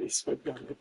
اسود جامد.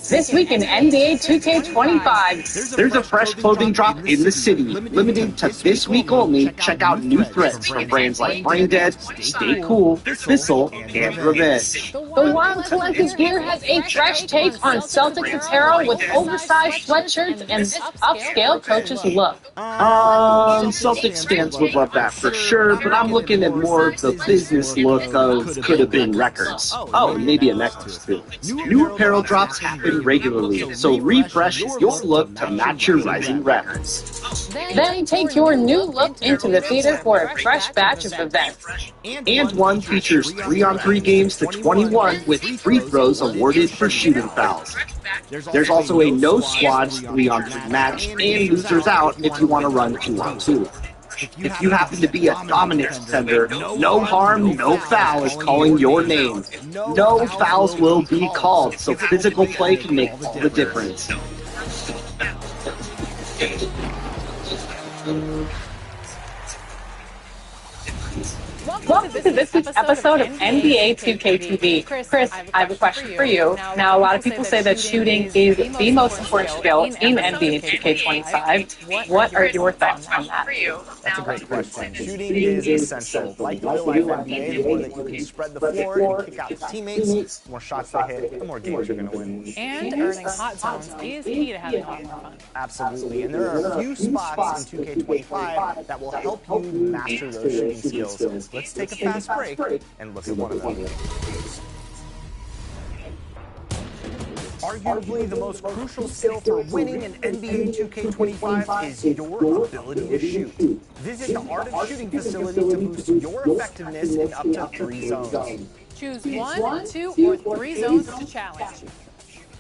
This week in NBA 2K25, there's a fresh clothing drop in the city, limited to this week only. Check out new threads from brands like Braindead, Stay Cool, Thistle, and Revenge. The Wild Collective gear has a fresh take on Celtics apparel with oversized sweatshirts and this upscale coach's look. Celtics fans would love that for sure, but I'm looking at more of the business look of Could Have Been Records. Oh, and maybe a necklace too. New apparel drops happen regularly, so refresh your look to match your rising records. Then take your new look into the theater for a fresh batch of events. And one features 3-on-3 games to 21 with free throws awarded for shooting fouls. There's also a no squads 3-on-3 match and losers out if you want to run 2-on-2. If you happen to be a dominant defender, no harm, no foul is calling your name. No fouls will be called, so physical play can make all the difference. Welcome to this week's episode of NBA 2K Chris, I have a question for you. Now, a lot of people say that shooting is the most important skill in NBA 2K25. What are your thoughts on that? That's a great question. Shooting is essential. Like the real-life NBA, the more that you can spread the floor and kick out teammates, the more shots they hit, the more games you're going to win. And earning hot zones is key to having a lot more fun. Absolutely. And there are a few spots in 2K25 that will help you master those shooting skills. Let's take a fast break and look at one of them. Arguably the most crucial skill for winning in NBA 2K25 is your ability to shoot. Visit the Art of Shooting facility to boost your effectiveness in up to 3 zones. Choose 1, 2, or 3 zones to challenge.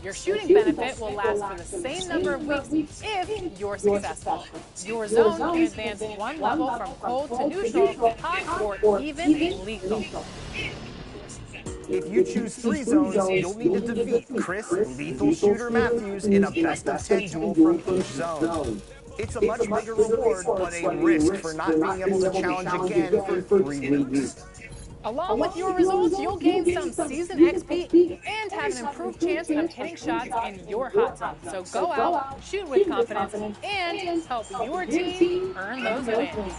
Your shooting benefit will last for the same number of weeks if you're successful. Your zone can advance 1 level from cold to neutral, hot, or even lethal. If you choose 3 zones, you'll need to defeat Chris Lethal Shooter Matthews in a best-of-10 duel from each zone. It's a much bigger reward, but a risk for not being able to challenge again for 3 weeks. Along with your results, you'll gain some season XP and have an improved chance of hitting shots in your hot zone. So go out, shoot with confidence, and help your team earn those wins.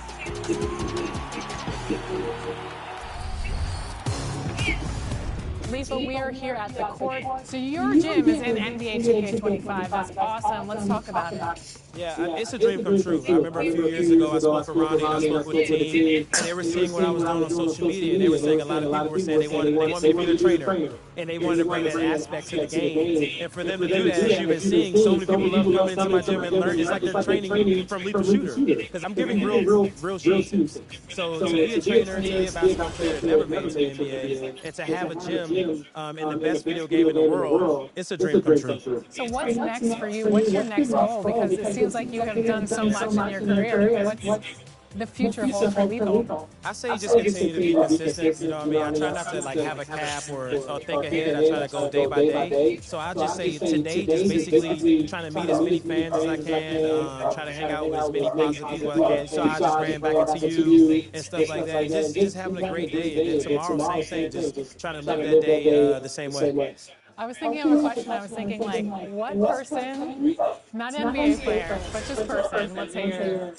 Lethal, we are here at the court. So your gym is in NBA 2K25. That's awesome. Let's talk about it. Yeah, it's a dream come true. I remember a few years ago, I spoke with Ronnie, I spoke with the team, and they were seeing what I was doing on social media, and they were saying a lot of people were saying they wanted me to be the trainer. and they wanted to bring that aspect to the game. And for them to do that, as you've been seeing, so many people love coming into my gym and learn. It's like they're training from Lethal Shooter because I'm giving real shooting tips. So to be a trainer, to be a basketball player that never made it to the NBA, and to have a gym in the best video game in the world, it's a dream come true. So what's next for you? What's your next goal? Because it seems like you have done so much in your career. What's the future hold for Lethal? I say just continue to be consistent. You know what I mean? I try not to like have a cap or think ahead. I try to go day by day. So I'll just say today, just basically trying to meet as many fans as I can, try to hang out with as many positive people as I can. So I just ran back into you and stuff like that. Just having a great day. And then tomorrow, same thing. Just trying to live that day the same way. I was thinking of a question. I was thinking, like, what person, not NBA player, but just person, let's say you're,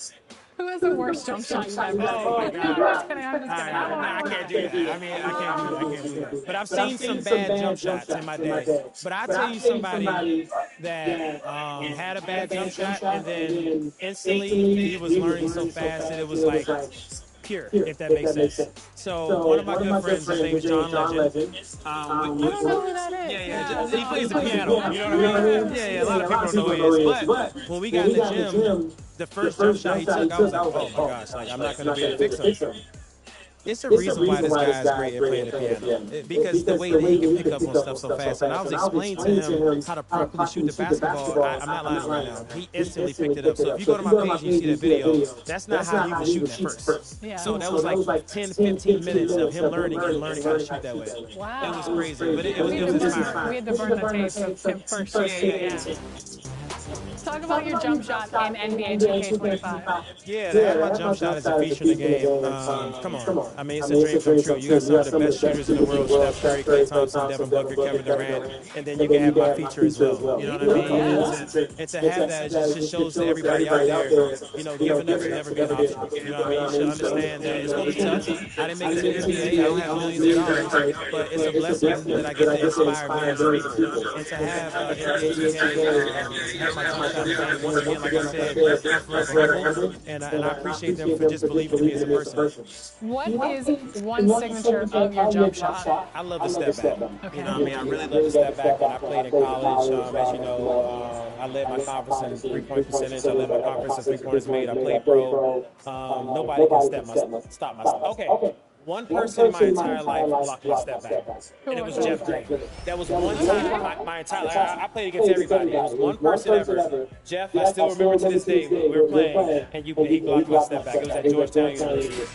who has the worst jump shot you've ever seen? Oh my God. I'm just kidding. I'm just kidding. I can't do that. I mean, I can't do that. But I've seen some bad jump shots in my day. But I tell you somebody that had a bad jump shot and then instantly he was learning so fast that it was like pure, if that makes sense. So one of my good friends, his name's John Legend. I don't know who that is. Yeah. He plays the piano. You know what I mean? Yeah. A lot of people don't know who he is. But when we got in the gym, the first jump shot he took, I was like, oh my gosh, like I'm not going to be able to fix him. It's the reason why this guy is great at playing the piano. Because the way that he can pick up on stuff so fast. And I was explaining to him how to properly shoot the basketball. I'm not lying right now. He instantly picked it up. So if you go to my page and you see that video, that's not how he was shooting at first. Yeah. So that was like 10, 15 minutes of him learning how to shoot that way. Wow. It was crazy, but it was inspiring. We had to burn the tapes of him first shooting. Yeah. Talk about your jump shot in NBA 2K25. Yeah, to have my jump shot as a feature in the game. Come on. I mean, it's a dream come true. You got some of the best shooters in the world: Steph Curry, Klay Thompson, Devin Booker, Kevin Durant, and then you can have my feature as well. You know what I mean? And to have that, it just shows to everybody out there, you know, giving up should never be an option. You know what I mean? You should understand that it's going to be tough. I didn't make it to the NBA. I don't have millions of dollars, but it's a blessing that I get to inspire millions of people. And to have NBA 2K have my jump shot game once again, like I said, I'm forever humble, and I appreciate them for just believing in me as a person. What is one signature of your jump shot? I love the step back. Okay. You know what I mean? I really love the step back. When I played in college, as you know, I led my conference in three-point percentage. I led my conference in three-pointers made. I played pro. Nobody can stop my step. Okay. One person in my entire life blocked my step back, and it was Jeff Green. That was one time my entire life. I played against everybody. It was one person ever. Jeff, I still remember to this day when we were playing, and he blocked my step back. It was at Georgetown University.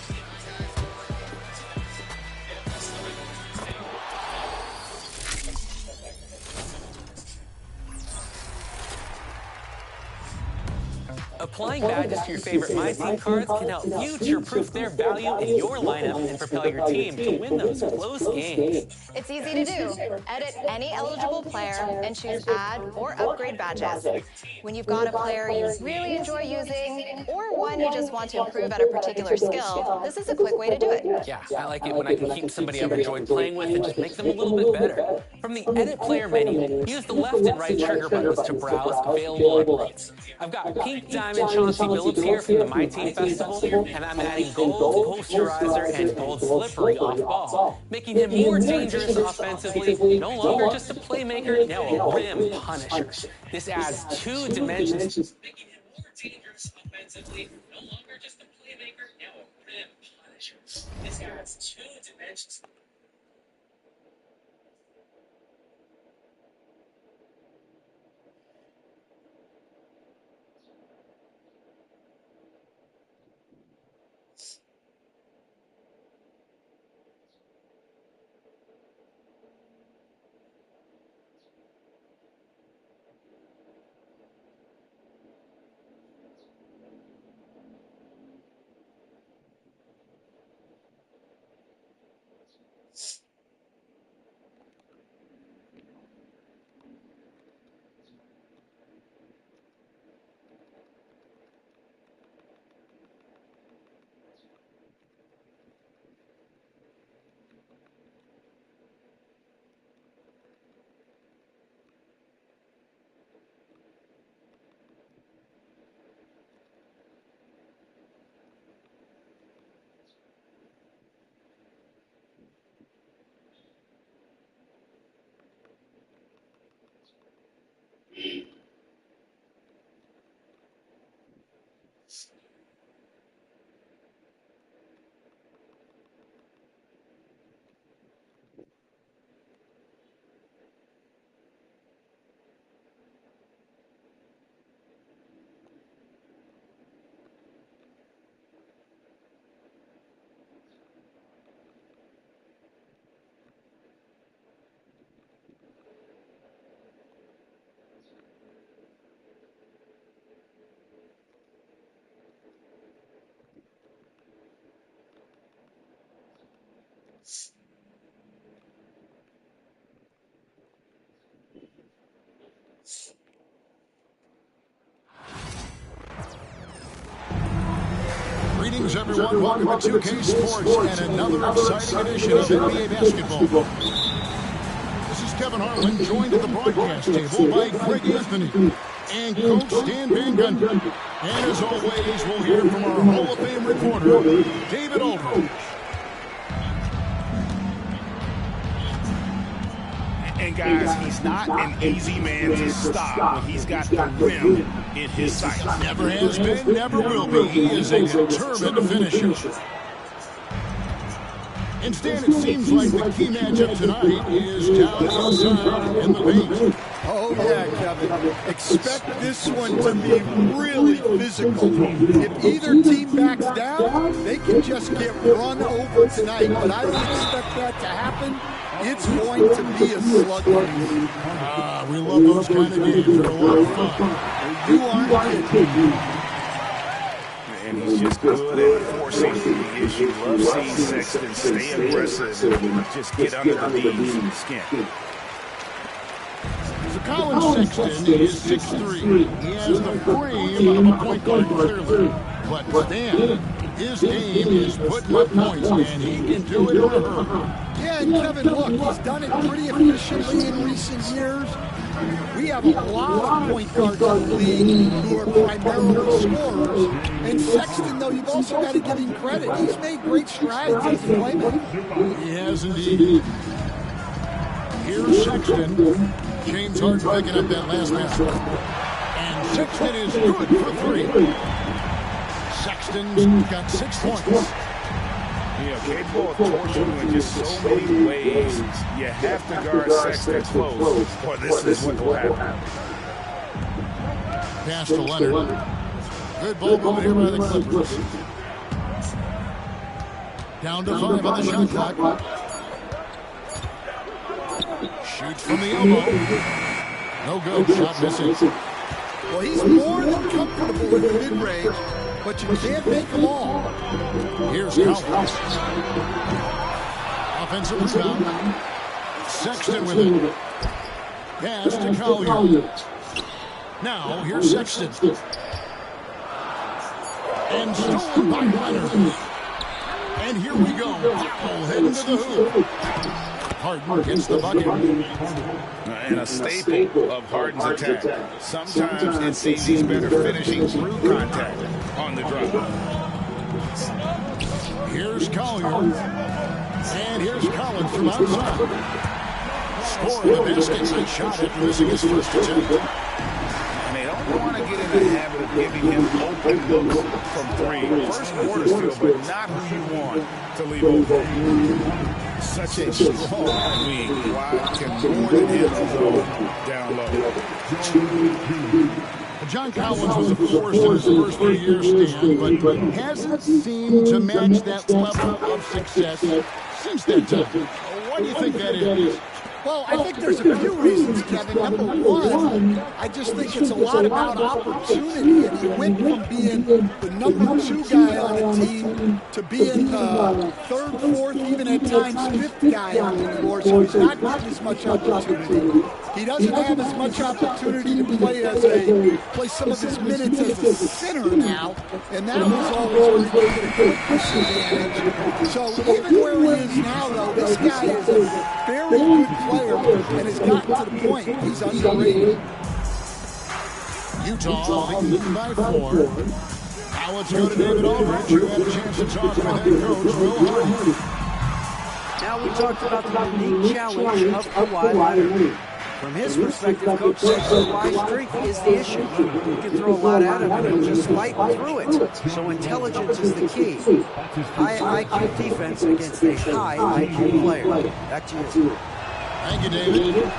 Applying badges to your favorite My Team cards can help future-proof their value in your lineup and propel your team to win those close games. It's easy to do. Edit any eligible player and choose add or upgrade badges. When you've got a player you really enjoy using or one you just want to improve at a particular skill, this is a quick way to do it. Yeah, I like it when I can keep somebody I've enjoyed playing with and just make them a little bit better. From the Edit Player menu, use the left and right trigger buttons to browse available upgrades. I've got Pink Diamond Chauncey Billups here from the My Team Festival, and I'm adding Gold Posterizer and Gold Slippery off ball, making him more dangerous offensively, no longer just a playmaker, now a rim punisher. This adds 2 dimensions. Making him more dangerous offensively, no longer just a playmaker, now a rim punisher. This adds 2 dimensions. Greetings, everyone. Welcome to 2K Sports and another exciting edition of NBA basketball. This is Kevin Harlan, joined at the broadcast table by Greg Anthony and Coach Dan Van Gundy. And as always, we'll hear from our Hall of Fame reporter, David Aldridge. And guys, he's not an easy man to stop when he's got the rim in his sights. Never has been, never will be. He is a determined finisher. Instead, it seems like the key matchup tonight is down inside in the paint. Oh, yeah, Kevin. Expect this one to be really physical. If either team backs down, they can just get run over tonight. But I don't expect that to happen. It's going to be a slugfest. We love those kind of games. They're a lot of fun. You aren't kidding. And he's just good at forcing the issue. Love seeing Sexton stay aggressive and just get under the D's skin. So Colin Sexton is 6'3". He has the frame of a point guard, clearly. But Stan, his game is putting up points, and he can do it in a hurry. Yeah, and Kevin, look, he's done it pretty efficiently in recent years. We have a lot of point guards in the league who are primarily scorers. And Sexton, though, you've also got to give him credit. He's made great strides as a playmaker. He has indeed. Here's Sexton. James Harden picking up that last basket. And Sexton is good for three. Sexton's got 6 points. Yeah, capable of torching in just so many ways. You have to guard Sexton close, or this is what will happen. Pass to Leonard. Good ball movement here by the Clippers. Down to 5 on the shot clock. Shoots from the elbow. No good. Shot missing. Well, he's more than comfortable with mid-range, but you can't make them all. Here's Collins. Offensive rebound. Sexton with it. Pass to Collier. Now, here's Sexton. And stolen by Leonard. And here we go. Powell heading to the hoop. Harden gets the bucket. And a staple of Harden's attack. Sometimes it seems he's better finishing through contact on the drop. Here's Collier. And here's Collins from outside. Score the basket. Nice shot after missing his first attempt. And they don't want to get in the habit of giving him open looks from three. First quarter still, but not who you want to leave open. Such a strong league. Wow, can more than hit the zone down low. John Collins was a force in his first few years, Stan, but hasn't seemed to match that level of success since that time. Why do you think that is? Well, I think there's a few reasons, Kevin. Number one, I just think it's a lot about opportunity. And he went from being the number 2 guy on the team to being the 3rd, 4th, even at times 5th guy on the floor. So he's not getting as much opportunity. He doesn't have as much opportunity to play some of his minutes as a center now. And that was always where he could get a quick push advantage. So even where he is now, though, this guy is a very good player. And has gotten to the point he's underrated. Utah leading by 4. Now let's go to David Aldridge, who had a chance to talk with head coach Will Hardy. Now we talked about the unique challenge of Kawhi Leonard. From his perspective, Coach said Kawhi's strength is the issue. You can throw a lot at him and he'll just fight through it. So intelligence is the key. High IQ defense against a high IQ player. Back to you. Thank you, David.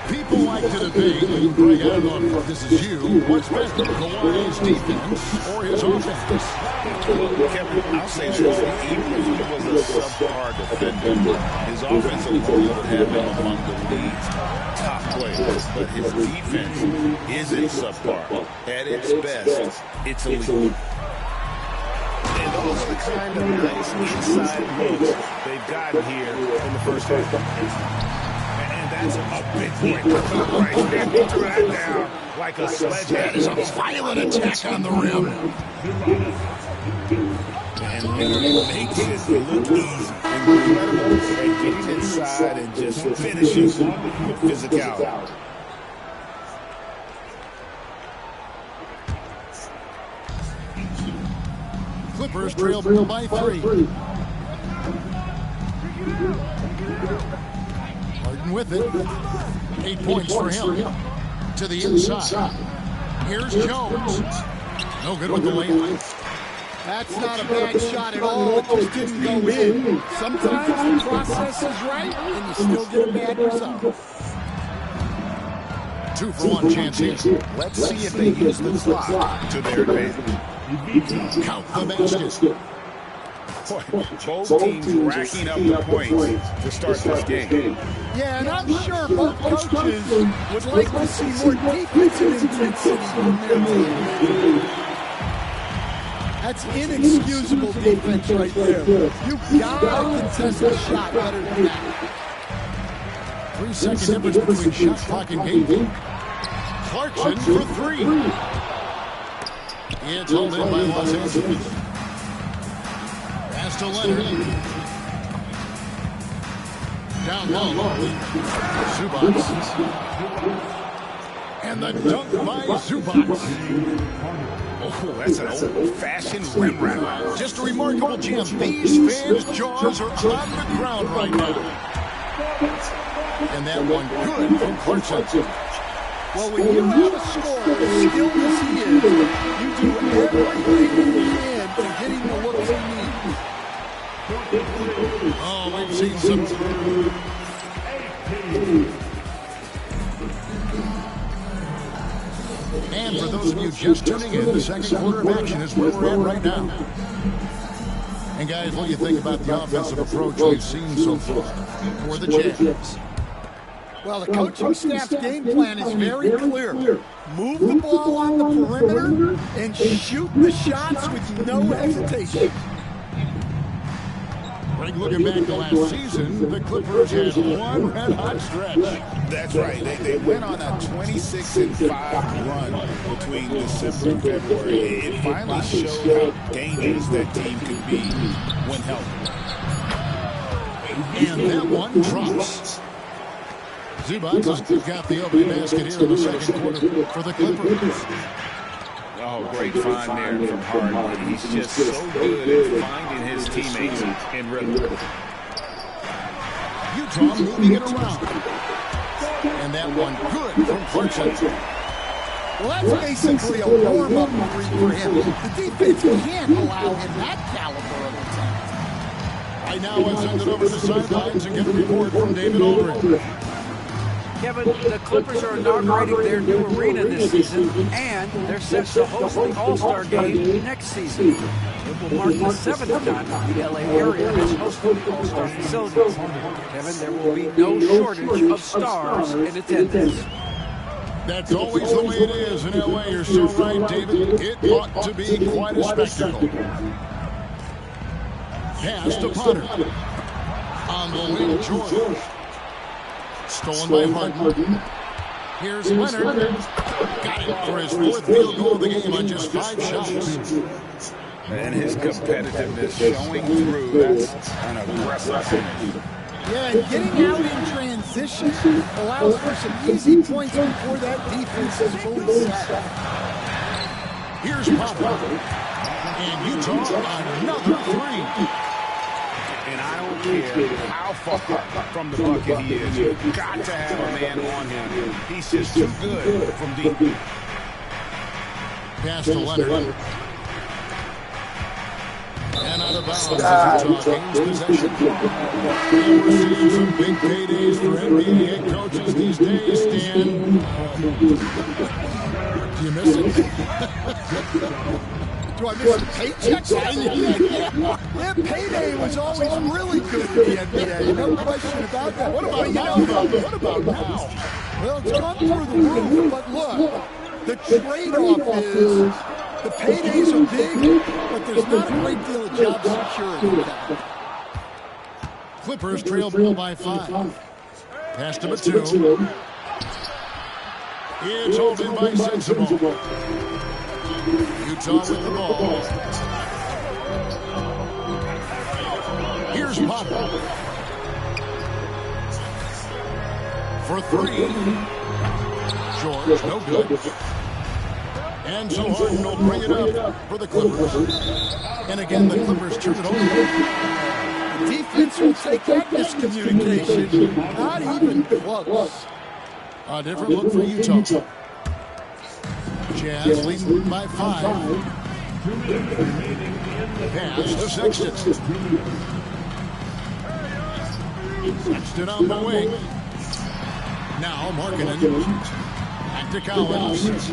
People like to debate, and Greg, I don't know if this is you, what's better, Kawhi's defense or his offense? Kevin, I'll say this, even if he was a subpar defender, his offensive role would have been among the league's top players, but his defense isn't subpar. At its best, it's elite. And Those are the kind of nice inside looks they've gotten here in the first half. And that's a big point right there. He threw that down like a sledgehammer. That is a violent attack on the rim. And Leonard makes it look easy. Incredible at getting inside and just finishes with physicality. Clippers trail by 3. Harden with it. 8 points for him. To the inside. Here's Jones. No good with the layup. That's not a bad shot at all. It just didn't go in. Sometimes the process is right, and you still get a bad result. 2-for-1 chance here. Let's see if they use the clock to their advantage. Count the basket. Both teams racking up the points to start this game. Yeah, and I'm sure both coaches would like to see more defensive intensity from their team. That's inexcusable defense right there. You gotta contest the shot better than that. 3-second difference between shot clock and game. Clarkson for 3. It's held in by Los Angeles. Pass to Leonard. Down low. Zubac. And the dunk by Zubac. Oh, that's an old-fashioned rim wrap. Just a remarkable jam. These fans' jaws are on the ground right now. And that one good from Clarkson. Well, when you have a scorer as skilled as he is, you do everything you can to get him the looks he needs. Oh, we've seen some. And for those of you just tuning in, the second quarter of action is where we're at right now. And guys, what do you think about the offensive approach we've seen so far for the Jazz? Well, the coaching staff's game plan is very clear. Move the ball on the perimeter and shoot the shots with no hesitation. Looking back to last season, the Clippers had one red-hot stretch. That's right. They went on a 26-5 run between December and February. It finally showed how dangerous that team can be when healthy. And that one drops. Zubac has got the opening basket here in the second quarter for the Clippers. Oh, great find there from Harden. He's just so good at finding his teammates in rhythm. Utah moving it around. And that one good from Clarkson. Well, that's basically a warm-up three for him. The defense can't allow him that caliber of attack. Right now, let's send it over to the sidelines and get a report from David Aldridge. Kevin, the Clippers are inaugurating their new arena this season, and they're set to host the All-Star Game next season. It will mark the 7th time the LA area has hosted the All-Star facilities. Kevin, there will be no shortage of stars in attendance. That's always the way it is in LA. You're so right, David. It ought to be quite a spectacle. Pass to Potter. On the wing, George. Stolen by Harden. Here's Leonard. Got it for his 4th field goal of the game on just 5 shots. And his competitiveness showing through. That's an aggressive finish. Yeah, and getting out in transition allows for some easy points before that defense is fully set. Here's Potter. And Utah, another 3. And I don't care how far from the bucket he is. You've got to have a man on him. He's just too good from deep. Pass to Leonard. And out of bounds as Utah gains possession. And we're seeing some big paydays for NBA head coaches these days, Stan. Do you miss it? Do I miss the paycheck? Yeah, payday was always really good in the NBA. No question about that. What about now? What about now? Well, it's gone through the roof, but look, the trade-off is the paydays are big, but there's not a great deal of job securing that. Clippers trail ball by 5. Pass to Batum. It's hauled in by Sensible. Utah with the ball. Here's Potter. For 3. George, no good. And so Harden will bring it up for the Clippers. And again, the Clippers turn it over. Defense will take that miscommunication. Not even close. A different look for Utah. Jazz leading by 5. Pass to Sexton. Sexton on the wing. Now Markkanen. Back to Collins.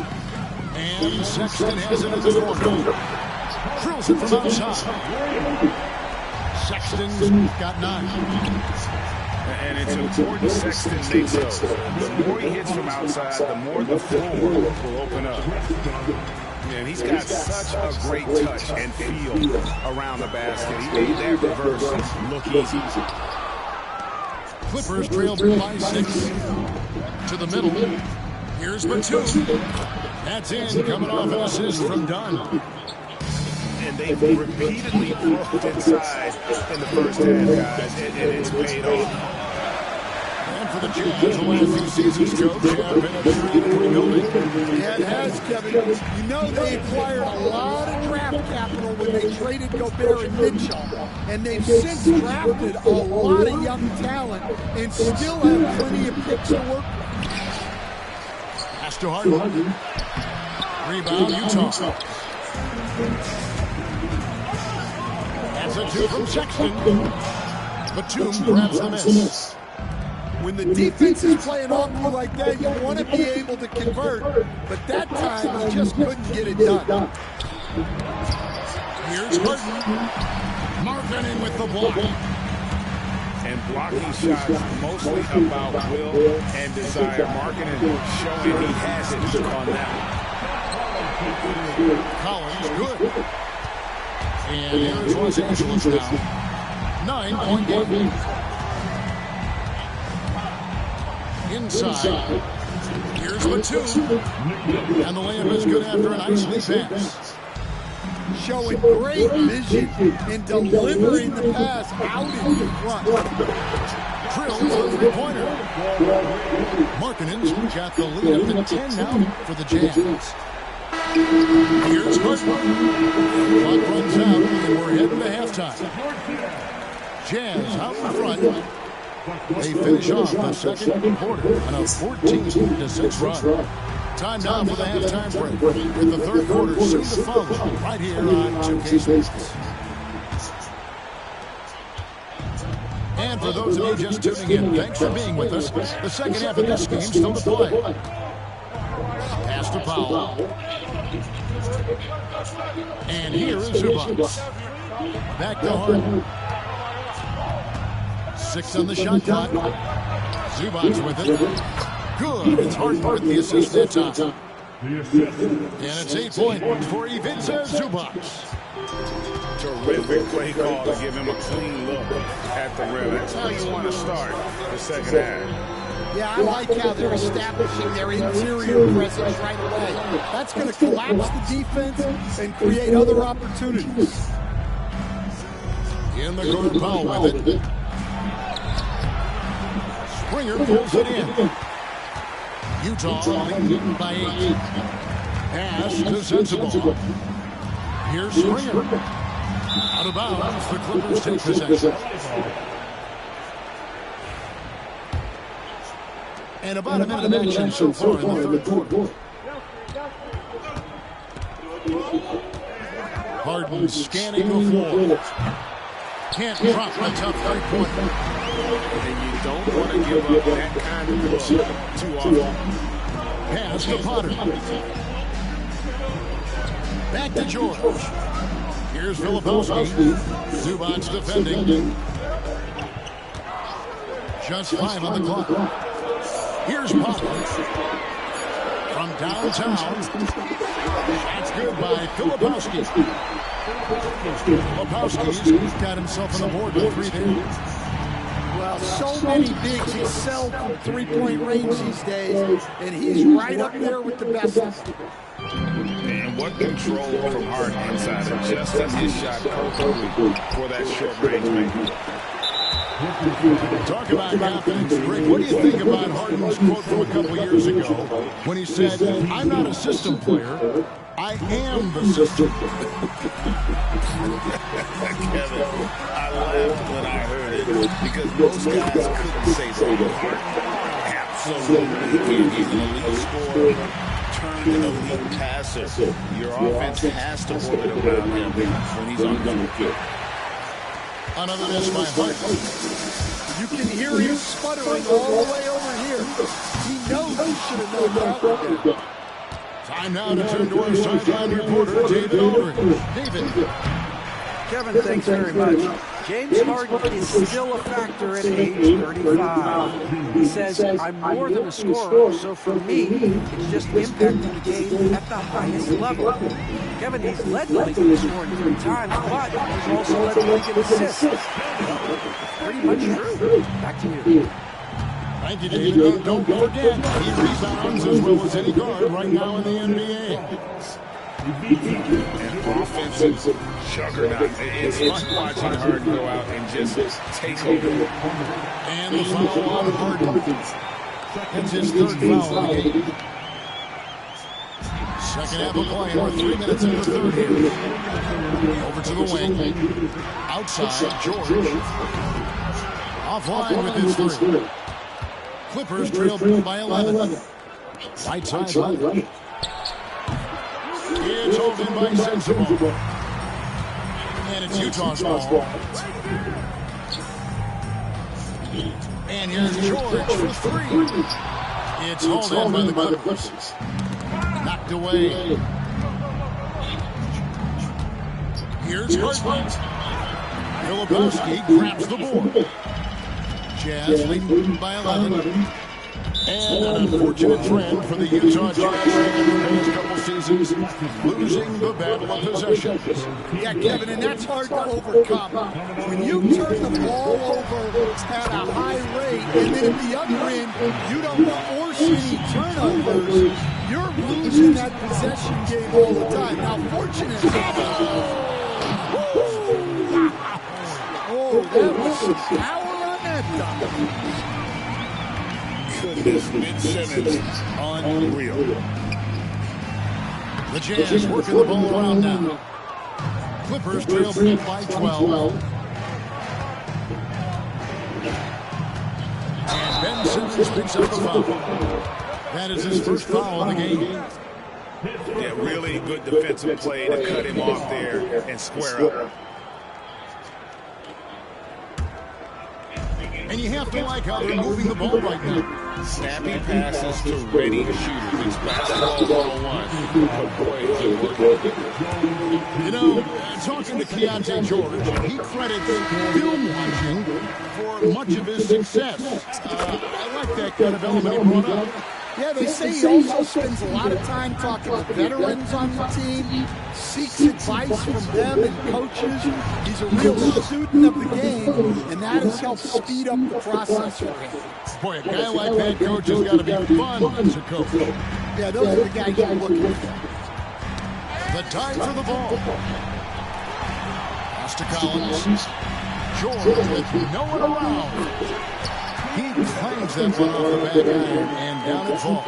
And Sexton has it in the corner. Drills it from outside. Sexton's got 9. And it's important Sexton makes those. The more he hits from outside, the more the floor will open up. And he's got such a great touch and feel around the basket. He made that reverse look easy. Clippers trail by 6. To the middle. Here's Batum. That's in, coming off an assist from Dunn. And they've repeatedly poked inside in the first half, guys, and it's paid off. And for the Jazz, the last few seasons, Joe, have been a true rebuilding. Yeah, it has, Kevin. You know they acquired a lot of draft capital when they traded Gobert and Mitchell. And they've since drafted a lot of young talent and still have plenty of picks to work with. Pass to Harden. Rebound, Utah. That's a 2 from Sexton. Batum grabs the miss. When the defense is playing off you like that, you want to be able to convert. But that time, he just couldn't get it done. Here's Harden. Markkanen with the block. And blocking shots mostly about will and desire. Markkanen showing he has it on that. Collins, good. And here's Los Angeles now. 9-point game. Inside. Here's Batum. And the layup is good after an icely pass. Showing great vision in delivering the pass out in front. Drills the three-pointer. Markkanen's got the lead up at 10 now for the Jazz. Here's Harden. Clock runs out, and we're heading to halftime. Jazz out in front. They finish off the second quarter on a 14-6 run. Time now for the halftime break, with the third quarter soon to follow right here on 2K Sports. And for those of you just tuning in, thanks for being with us. The second half of this game still to play. Pass to Powell. And here is Zubac. Back to Harden. 6 on the shot clock. Zubac with it. Good. It's Harden with the assist that time. And it's 8 points for Ivica Zubac. Terrific play call to give him a clean look at the rim. That's how you want to start the second half. Yeah, I like how they're establishing their interior presence right away. That's going to collapse the defense and create other opportunities. In the corner, Powell with it. Springer pulls it in. Utah leading by 8. Pass to Sensible. Here's Springer. Out of bounds, the Clippers take possession. And about a minute of action so far in the third quarter. Harden scanning the floor. Can't drop a tough three-pointer. And you don't want to give up that kind of look too often. Pass to Potter. Back to George. Here's Filipowski. Zubac defending. Just 5 on the clock. Here's Potter. from downtown. That's good by Filipowski. Filipowski's got himself on the board with 3 there. Well, so many bigs excel from three-point range these days, and he's right up there with the best. And what control from Harden inside, adjusting his shot perfectly for that short-range make. Talk about confidence, Rick. What do you think about Harden's quote from a couple years ago when he said, "I'm not a system player, I am the system." Kevin, I laughed when I heard it because most guys couldn't say that. Absolutely. He can. He's an elite scorer, turned an elite passer. Your offense has to orbit around him when he's on the field. Another miss by Harden. You can hear him sputtering all the way over here. He knows he should have known that. Time now to turn to our sideline reporter, David Aldridge. David. Kevin, thanks very much. James Harden is still a factor at age 35. He says, "I'm more than a scorer, so for me, it's just impacting the game at the highest level." Kevin, he's led the league in scoring 3 times, but he's also led the league in assists. Pretty much true. Back to you. Thank you, David. Don't forget, he rebounds as well as any guard right now in the NBA. An offensive juggernaut. It's fun watching Harden go out and just take over. And the foul on Harden. That's his 3rd foul of the game. Second half of play, and we're 3 minutes into the 3rd here. Over to the wing. Outside, George. Offline with his 3. Clippers trail by 11. Right side, Leonard. It's held in by Sensible. And it's Utah's ball. And here's George for 3. It's hauled in by the Clippers. Knocked away. Here's Harden. Filipowski grabs the board. Jazz leading by 11. And an unfortunate trend for the Utah Jazz in the past couple seasons, losing the battle of possession. Yeah, Kevin, and that's hard to overcome. When you turn the ball over at a high rate, and then at the other end, you don't force any turnovers, you're losing that possession game all the time. Now, fortunately, that was some power on that dunk. Goodness, Ben Simmons, unreal. The Jazz working the ball around now. Clippers trail by 12. And Ben Simmons picks up the foul. That is his 1st foul of the game. Yeah, really good defensive play to cut him off there and square up. And you have to like how they're moving the ball right now. Snappy passes to ready shooters. It's basketball 101. But boy, is it working. You know, talking to Keontae George, he credits film watching for much of his success. I like that kind of element he brought up. Yeah, they say he also spends a lot of time talking to veterans on the team, seeks advice from them and coaches. He's a real student of the game, and that has helped speed up the process for him. Boy, a guy like that, coach, has got to be fun as a coach. Yeah, those are the guys you're looking for. The time for the ball. Pass to Collins. George with no one around. He claims that one off the back iron, and down it falls.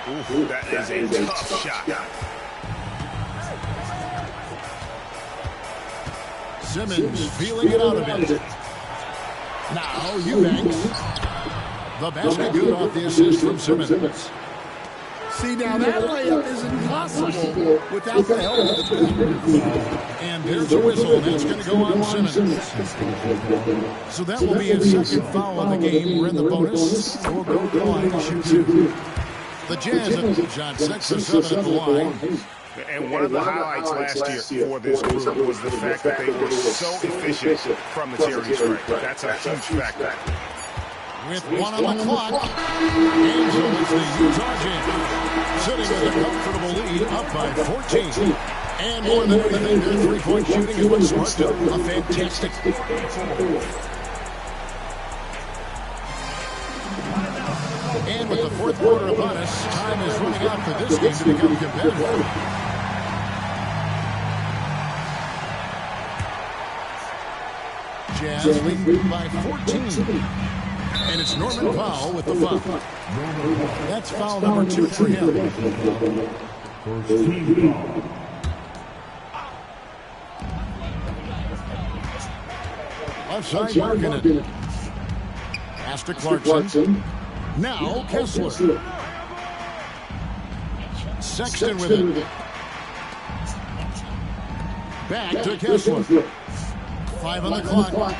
Ooh, that is a tough shot. Simmons feeling it out a bit. Now Eubanks. The basket good off the assist from Simmons. See, now that layup isn't possible without the help of the defense. And there's a whistle, and it's going to go on Simmons. So that will be his 2nd foul of the game. We're in the bonus. We'll go to the line to shoot 2. The Jazz have shot 6 or 7 at the line. And one of the highlights last year for this group was the fact that they were so efficient from the charity stripe. That's a huge factor. with 1 on the clock. And so it's the Utah Jazz sitting with a comfortable lead, up by 14. And more than anything, their three-point shooting is what sparked a fantastic. And with the fourth quarter upon us, time is running out for this game to become competitive. Jazz lead by 14. And it's Norman Powell with the foul. That's foul number 2 for him. Left side marking it. Pass to Clarkson. Now Kessler. Sexton with it. Back to Kessler. 5 on the clock.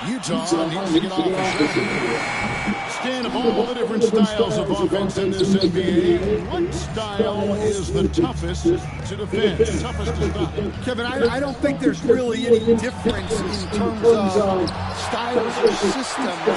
Utah needs to get off the shot. Stand of all the different styles of offense in this NBA, what style is the toughest to defend, toughest to stop? Kevin, I don't think there's really any difference in terms of styles or systems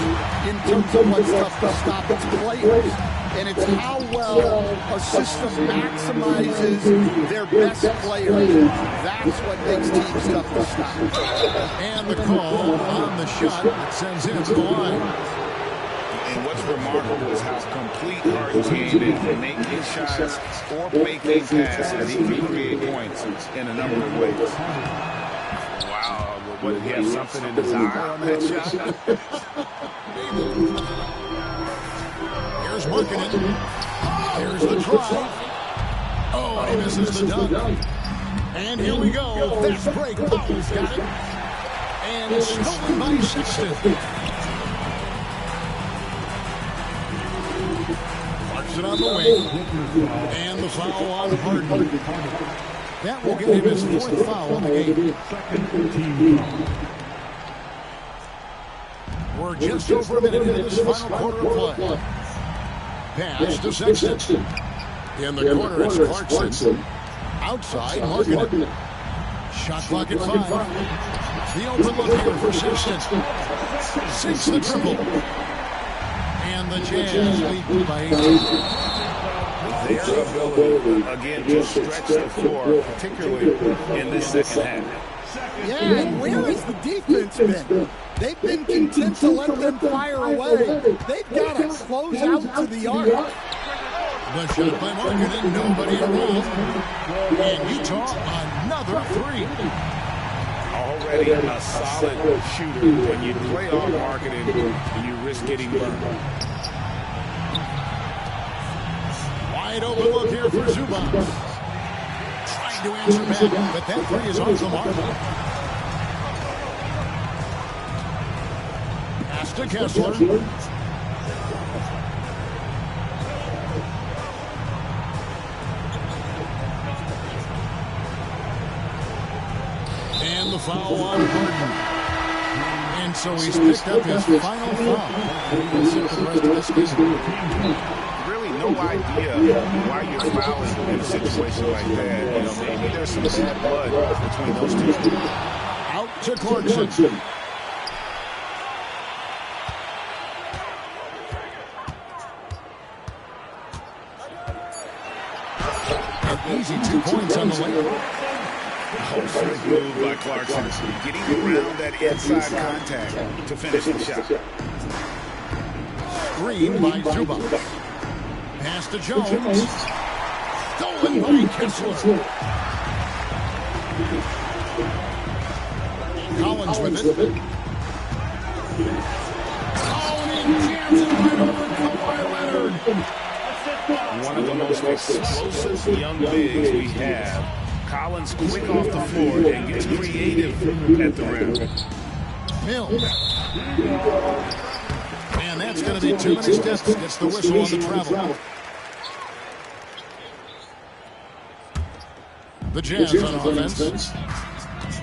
in terms of what's tough to stop. It's players. And it's how well a system maximizes their best players. That's what makes teams tough to stop. And the call on the shot that sends him to the line. And what's remarkable is how complete Harden's game is, making shots or making passes. He can create points in a number of ways. Wow, what, did he have something in his eye on that shot? Here's Markkanen. Here's the drive. Oh, he misses the dunk. And here we go. Fast break. Powell's got it. And it's stolen by Sexton. Clarkson on the wing. And the foul on Harden. That will get him his 4th foul in the game. We're just over a minute into this final quarter of play. Pass to Sexton. In the corner, it's Clarkson. Outside, Markkanen. Shot clock at 5. The open look here for Sexton. 6 the triple. And the Jazz lead by 18. Their ability, again, to stretch the floor, particularly in this second half. Yeah, and where has the defense been? They've been content to let them fire away. They've got to close out to the arc. The shot by Markkanen, nobody around. And Utah, another 3. Already a solid shooter. When you play off Markkanen, you risk getting burned. Wide open look here for Zubac. Trying to answer back, but that 3 is off the mark. Pass to Kessler. And the foul on Harden. And so he's picked up his final foul. We'll sit for the rest of this game. Really no idea why you're fouling in a situation like that. You know, maybe there's some bad blood between those two. Out to Clarkson. An easy 2 points on the way. Slick move by Clarkson, getting around that inside contact to finish the shot. Screen by Zubac. Pass to Jones. Stolen by Kessler. Collins with it. Oh, and he jams it right over Kawhi Leonard. One of the most explosive young bigs we have. Collins quick off the floor and gets creative at the rim. Mills. And that's going to be too many steps. Gets the whistle on the travel. The Jazz on offense.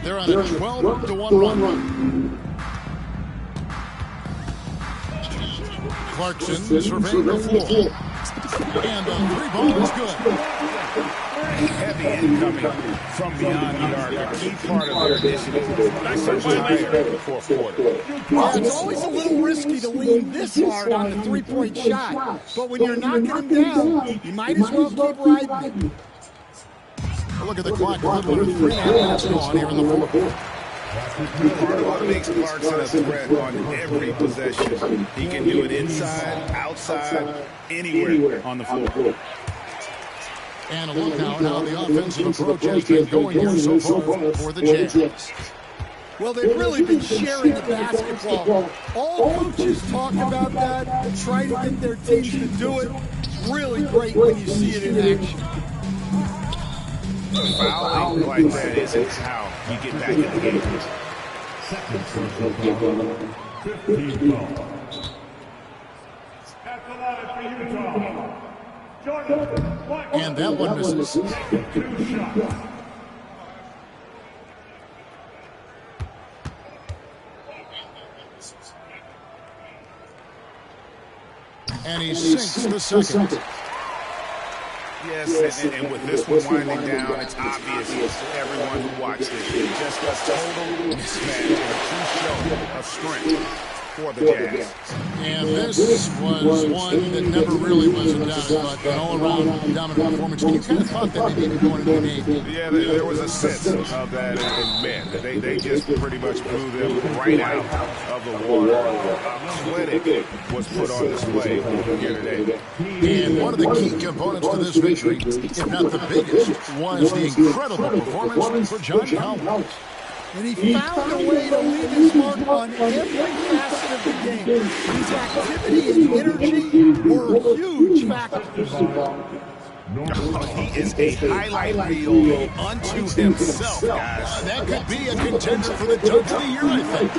They're on a 12-1 run. Clarkson surveying the floor. And the 3 ball is good. Heavy incoming from beyond the arc. A key part of their initiative. Nice higher fourth quarter. Yeah, it's always a little risky to lean this hard on the three-point shot. But when you're knocking him down, you might as well keep riding it. Look at the clock. A little under 3.5 minutes gone here in the fourth. Part of what makes Clarkson a threat on every possession. He can do it inside, outside, anywhere on the floor. And a look now at how the offensive approach has been going here so far for the Jazz. Well, they've really been sharing the basketball. All coaches talk about that, try to get their teams to do it. Really great when you see it in action. Fouling like that isn't how you get back in the game. Second personal foul, 15 foul. At the line for Utah, Jordan. And that one misses. Two shots. And he sinks the second. Yes, and with this one winding down, it's obvious to everyone who watched it. Just a total mismatch and a true show of strength for the Jazz. And this was one that never really was in doubt, but an all-around dominant performance. You kind of thought that maybe going into the game. Yeah, there was a sense of that in men. They just pretty much blew them right out of the water. Clinic was put on display here today. And one of the key components to this victory, if not the biggest, was the incredible performance for John Collins. And he found a way to leave his mark on every facet of the game. His activity and energy were huge factors. He is a highlight reel unto himself, guys. That could be a contender for the Dunk of the Year, I think.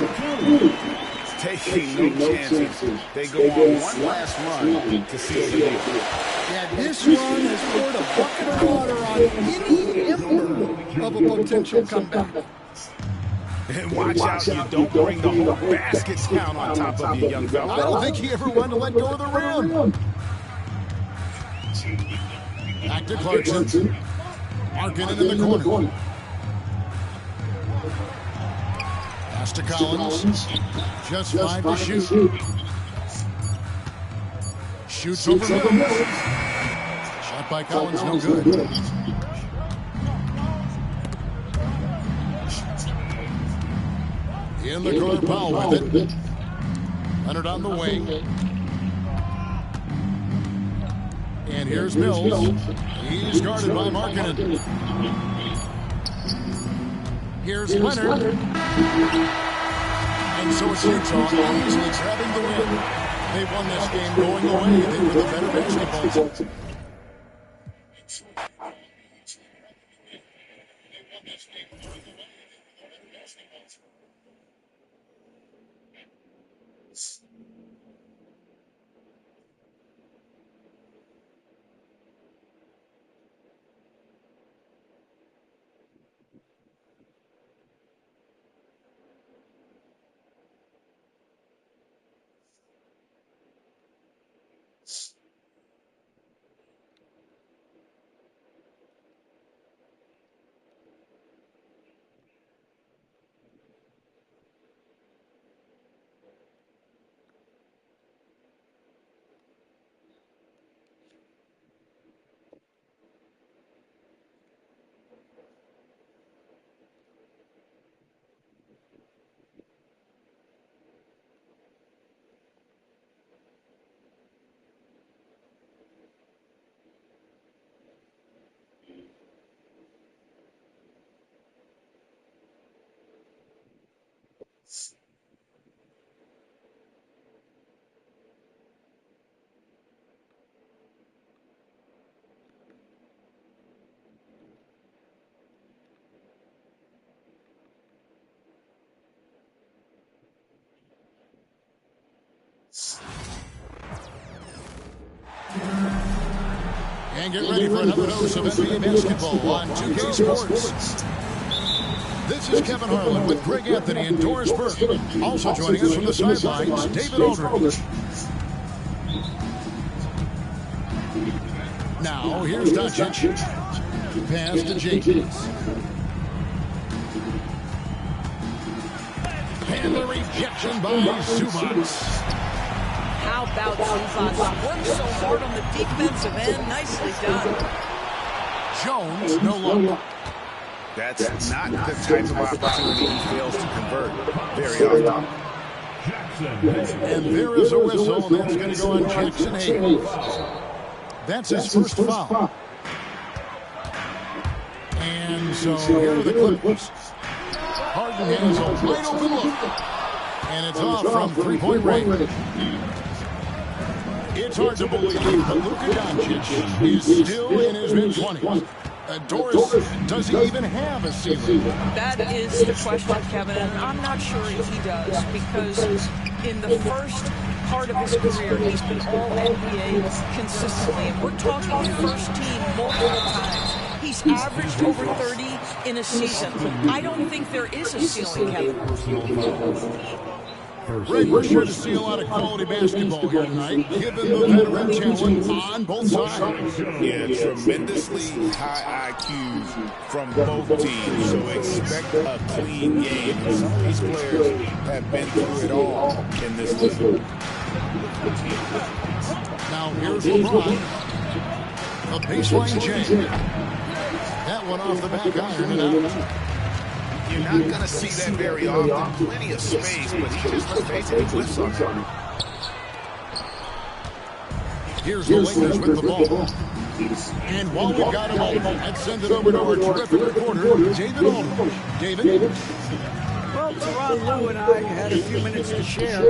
Taking no chances. They go on one last run to seal the deal. Yeah, this run has poured a bucket of water on any ember of a potential comeback. And watch out you don't bring the whole basket down on top of you, young fella. I don't think he ever wanted to let go of the rim. Back to Clarkson. Marking it in the corner. Pass to Collins. Just 5 to shoot. Shoots over Mills. Shot by Collins, no good. In the corner, Powell with it. Leonard on the wing. And here's Mills. He's guarded by Markkanen. Here's Leonard. And so it's Utah easily grabbing the win. They won this game going away. They were the better basketball team. And get ready for another dose of NBA basketball on 2K Sports. This is Kevin Harlan with Greg Anthony and Doris Burke. Also joining us from the sidelines, David Aldridge. Now, here's Doncic. Pass to Jenkins. And the rejection by Zubac. How about Zubac? Worked so hard on the defensive end. Nicely done. Jones, no look. That's not the type of opportunity he fails to convert very often. And there is a whistle, and that's going to go on Jackson Hayes. That's his first foul. And so here are the Clippers. Harden has a wide open look. And it's off from three-point range. It's hard to believe, but Luka Doncic is still in his mid-20s. Doris, does he even have a ceiling? That is the question, Kevin, and I'm not sure if he does, because in the first part of his career, he's been all-NBA consistently, and we're talking first team multiple times. He's averaged over 30 in a season. I don't think there is a ceiling, Kevin. Greg, we're sure to see a lot of quality basketball here tonight, given the veteran talent on both sides. Yeah, tremendously high IQs from both teams, so expect a clean game. Some of these players have been through it all in this league. Now here's LeBron. A baseline change. That one off the back iron and out. You're not going to see that very often. Plenty of space, but he just, let's face it, he whiffs on it. Here's the Lakers with the ball. And while we've got him open, let's send it over to our terrific reporter, David Aldridge. David? Well, Teron Lou and I had a few minutes to share.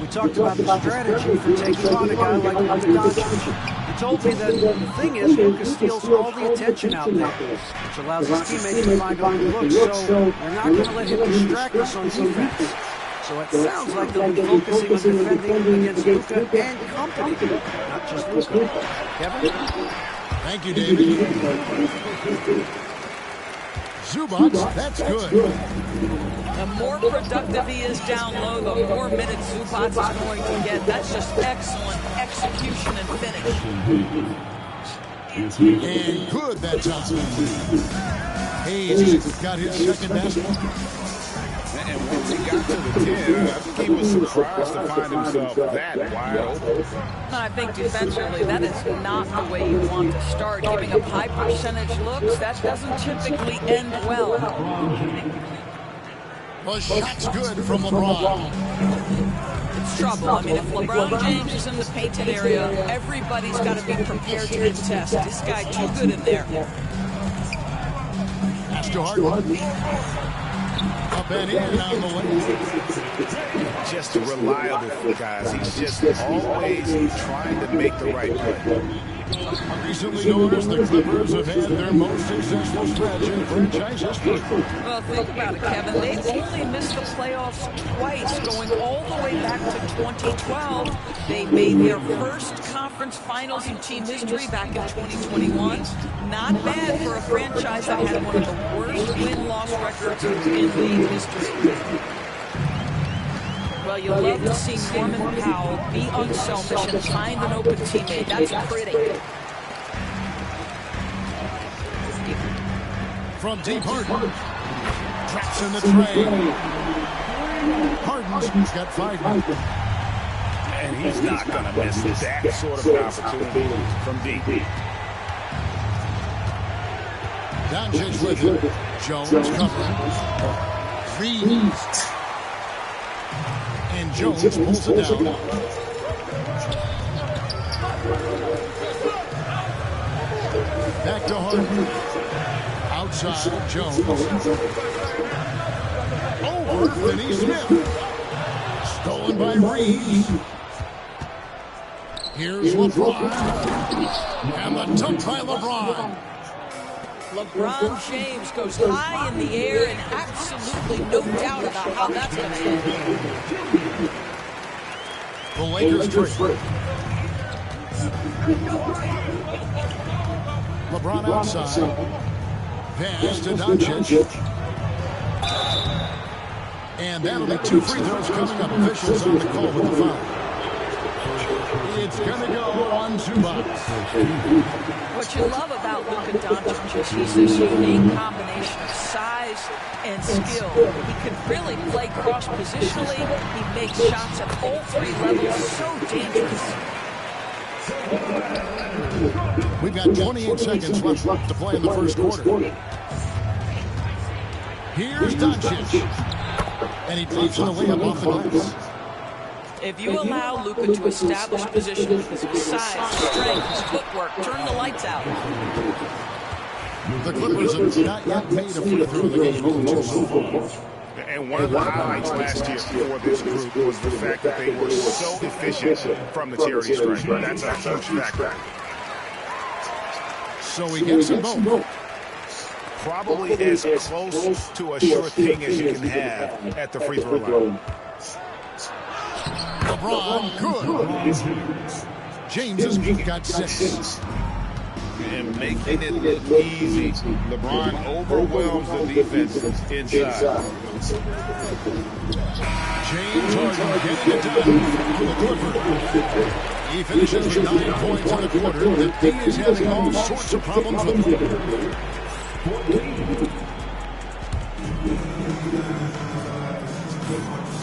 We talked about the strategy for taking on a guy like Luka Doncic. He told me that the thing is Luka steals all the attention out there, which allows his teammates to find open looks, so they're not going to let him distract us on defense. So it sounds like they'll be focusing on defending against Luka and company, not just Luka. Kevin? Thank you, David. Zubac, that's good. The more productive he is down low, the more minutes Zubac is going to get. That's just excellent execution and finish. And good that time. Hayes got his second basket. And once he got to the 10, I think he was surprised to find himself that wide open. I think defensively, that is not the way you want to start. Giving up high percentage looks, that doesn't typically end well. Well, shot's good from LeBron. It's trouble. I mean, if LeBron James is in the painted area, everybody's got to be prepared to contest. This guy too good in there. Pass to Harden. Up and in on the lane. Just reliable, guys. He's just always trying to make the right play. Recently noticed the Clippers have had their most successful stretch in franchise history. Well, think about it, Kevin. They only missed the playoffs twice, going all the way back to 2012. They made their first conference finals in team history back in 2021. Not bad for a franchise that had one of the worst win-loss records in league history. Well, you'll love to see Norman Powell be unselfish and find an open teammate. That's pretty. From deep, Harden. Traps in the tray. Harden's got 5 minutes. And he's not going to miss that sort of an opportunity from deep. Doncic with it. Jones covering. Reeves. And Jones pulls it down. Back to Harden. Outside, Jones. Over Finney Smith. Stolen by Reeves. Here's LeBron. And the dunk by LeBron. LeBron James goes high in the air, and absolutely no doubt about how that's going to end. The Lakers trade. LeBron outside. Pass to Doncic. And that'll be 2 free throws coming up. Officials on the call with the foul. It's It's going to go on Zubac. What you love about Luka Doncic is he's this unique combination of size and skill. He can really play cross-positionally. He makes shots at all three levels. So dangerous. We've got 28 seconds left to play in the first quarter. Here's Doncic. And he drops it away up off the glass. If you allow Luka to establish position because of his size, his strength, his footwork, turn the lights out. The Clippers have not yet made a free throw in the game. And one of the highlights last year for this group was the fact that they were so efficient from the charity stripe. That's a huge factor. So he gets them both. Probably as close to a sure thing as you can have at the free throw line. LeBron, good. James has got 6. And making it look easy. LeBron overwhelms the defense inside. James Harden getting it done for the Clippers. He finishes with 9 points in the quarter. The D is having all sorts of problems with him.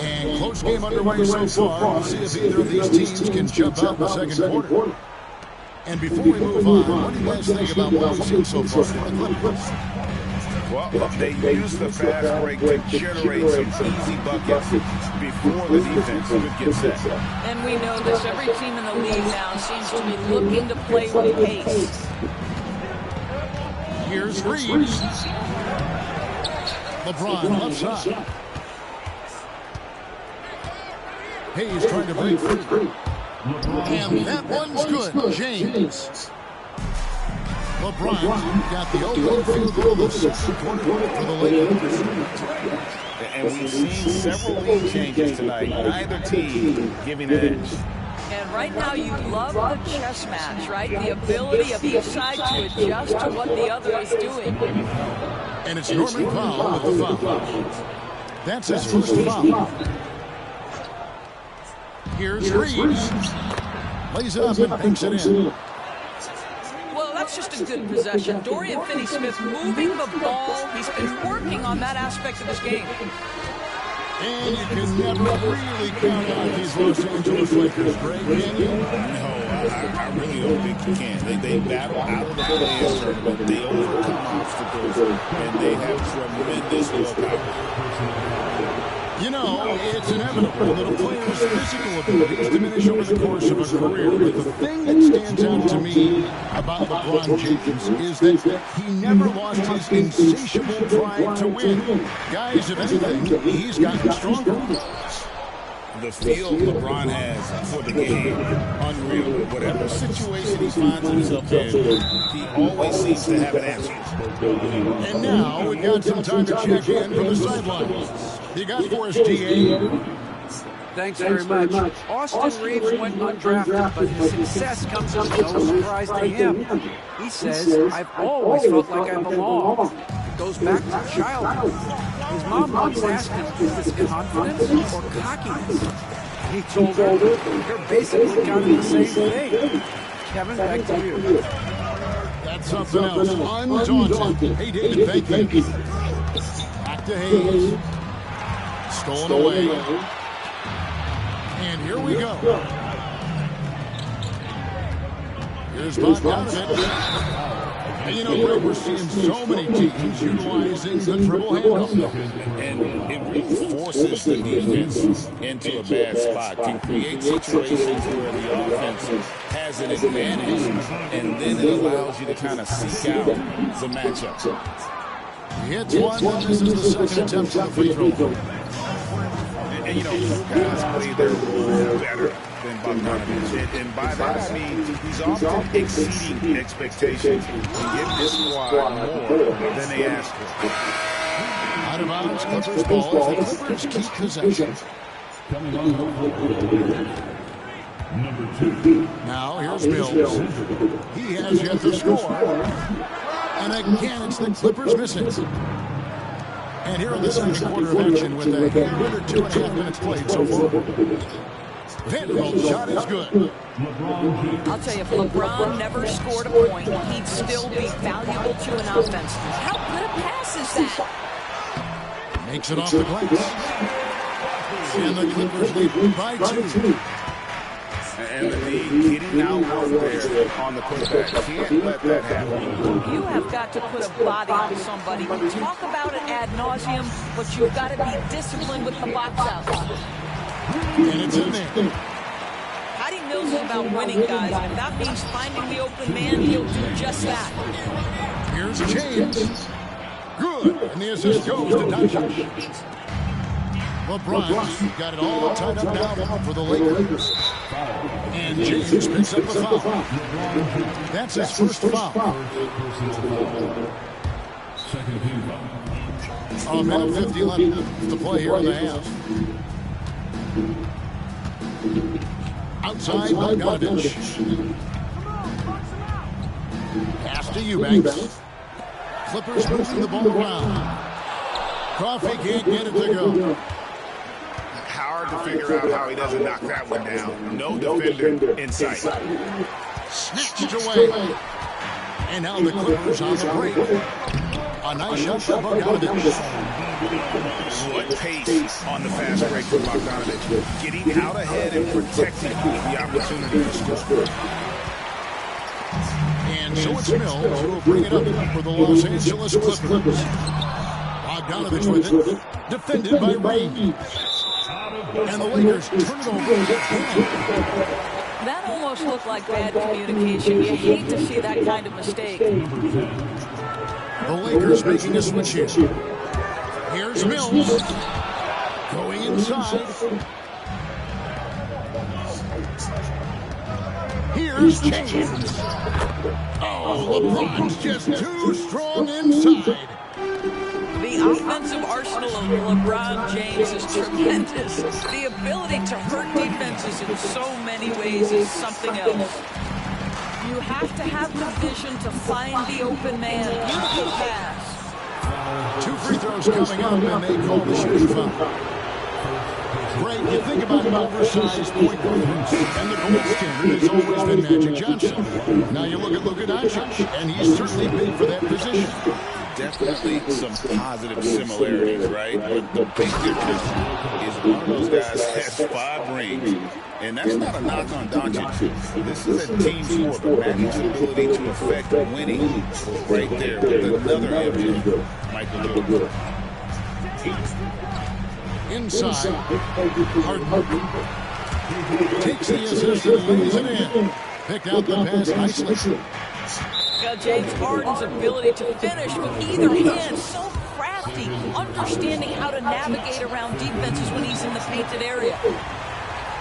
And close game underway so far. We'll see if either of these teams can jump out in the second quarter. And before we move on, what do you guys think about what we've seen so far from the Clippers? Well, they use the fast break to generate some easy buckets before the defense could get set. And we know this. Every team in the league now seems to be looking to play with pace. Here's Reeves. LeBron left side. Hayes trying to break free. And that one's good. James. LeBron got the open field goal of the second quarter for the Lakers. And we've seen several lead changes tonight. Neither team giving an edge. And right now you love the chess match, right? The ability of each side to adjust to what the other is doing. And it's Norman Powell with the foul. That's his first foul. Here's Reeves. Lays it up and banks it in. Well, that's just a good possession. Dorian Finney-Smith moving the ball. He's been working on that aspect of his game. And you can never really count out these Los Angeles Lakers, Greg, can you? No, I really don't think you can. They battle out of the play-in tournament. They overcome obstacles, and they have tremendous willpower. You know, it's inevitable that a player's physical abilities diminish over the course of a career. But the thing that stands out to me about LeBron James is that he never lost his insatiable drive to win. Guys, if anything, he's gotten stronger. The feel LeBron has for the game, unreal. Whatever situation he finds himself in, he always seems to have an answer. And now we've got some time to check in from the sidelines. You got for us, GA. Thanks very much. Austin Reeves went undrafted, but his success comes as no surprise to him. He says, I've always felt like I belong. It goes back to childhood. His mom once asked him, is this confidence or cockiness? He told her, they're basically kind of the same thing. Kevin, back to you. That's something else. Undaunted. Hey, David, thank you. Back to Hayes. Stolen away. And here we go. Here's Bogdanovich. And you know, Greg, we're seeing so many teams utilizing the triple handoff. And it really forces the defense into a bad spot. Can create situations where the offense has an advantage, and then it allows you to kind of seek out the matchup. He hits one, and this is the second attempt at the free throw line. And you know, guys play their role better than Bogdanovich. And by that I mean he's often exceeding expectations and giving his squad more than they ask for. Out of bounds, Clippers ball. The Clippers keep possession. Number 2. Now here's Mills. He has yet to score. And again, it's the Clippers missing. And here in the second quarter of action with a under 2.5 minutes played so far. Vanderbilt's shot is good. I'll tell you, if LeBron never scored a point, he'd still be valuable to an offense. How good a pass is that? Makes it off the glass. And the Clippers lead by 2. And the getting out there on the putback. Can't let that happen. You have got to put a body on somebody. We talk about it ad nauseum, but you've got to be disciplined with the box out. And it's in there. Patty Mills is about winning, guys. And if that means finding the open man, he'll do just that. Here's James. Good. And the assist goes to Doncic. LeBron's got it all tied up now for the Lakers. And James picks up the foul. That's his first foul. A minute 50 left to play here in the half. Outside, Bogdanovich. Pass to Eubanks. Clippers moving the ball around. Coffey can't get it to go. Hard to figure out how he doesn't knock that one down. No defender in sight. Snatched away. And now the Clippers on the break. A nice shot for Bogdanovich. What pace on the fast break for Bogdanovich. Getting out ahead and protecting the opportunity to score. And so it's Mills who will bring it up for the Los Angeles Clippers. Bogdanovich with it. Defended by Reed. And the Lakers turn it over again. That almost looked like bad communication. You hate to see that kind of mistake. The Lakers making a switch here. Here's Mills. Going inside. Here's James. Oh, LeBron's just too strong inside. The offensive arsenal of LeBron James is tremendous. The ability to hurt defenses in so many ways is something else. You have to have the vision to find the open man. Beautiful pass. 2 free throws coming up, and they call the shooting foul. Great, you think about an oversized point guard, and the gold standard has always been Magic Johnson. Now you look at Luka Doncic, and he's certainly big for that position. Definitely some positive similarities, right? But the big difference is one of those guys has 5 rings, and that's not a knock on Doncic. This is a team sport, but Magic's ability to affect winning right there with another MJ, Michael Jordan. Inside, Harden takes the assist and lays it in. Picked out the pass nicely. James Harden's ability to finish with either hand, so crafty, understanding how to navigate around defenses when he's in the painted area.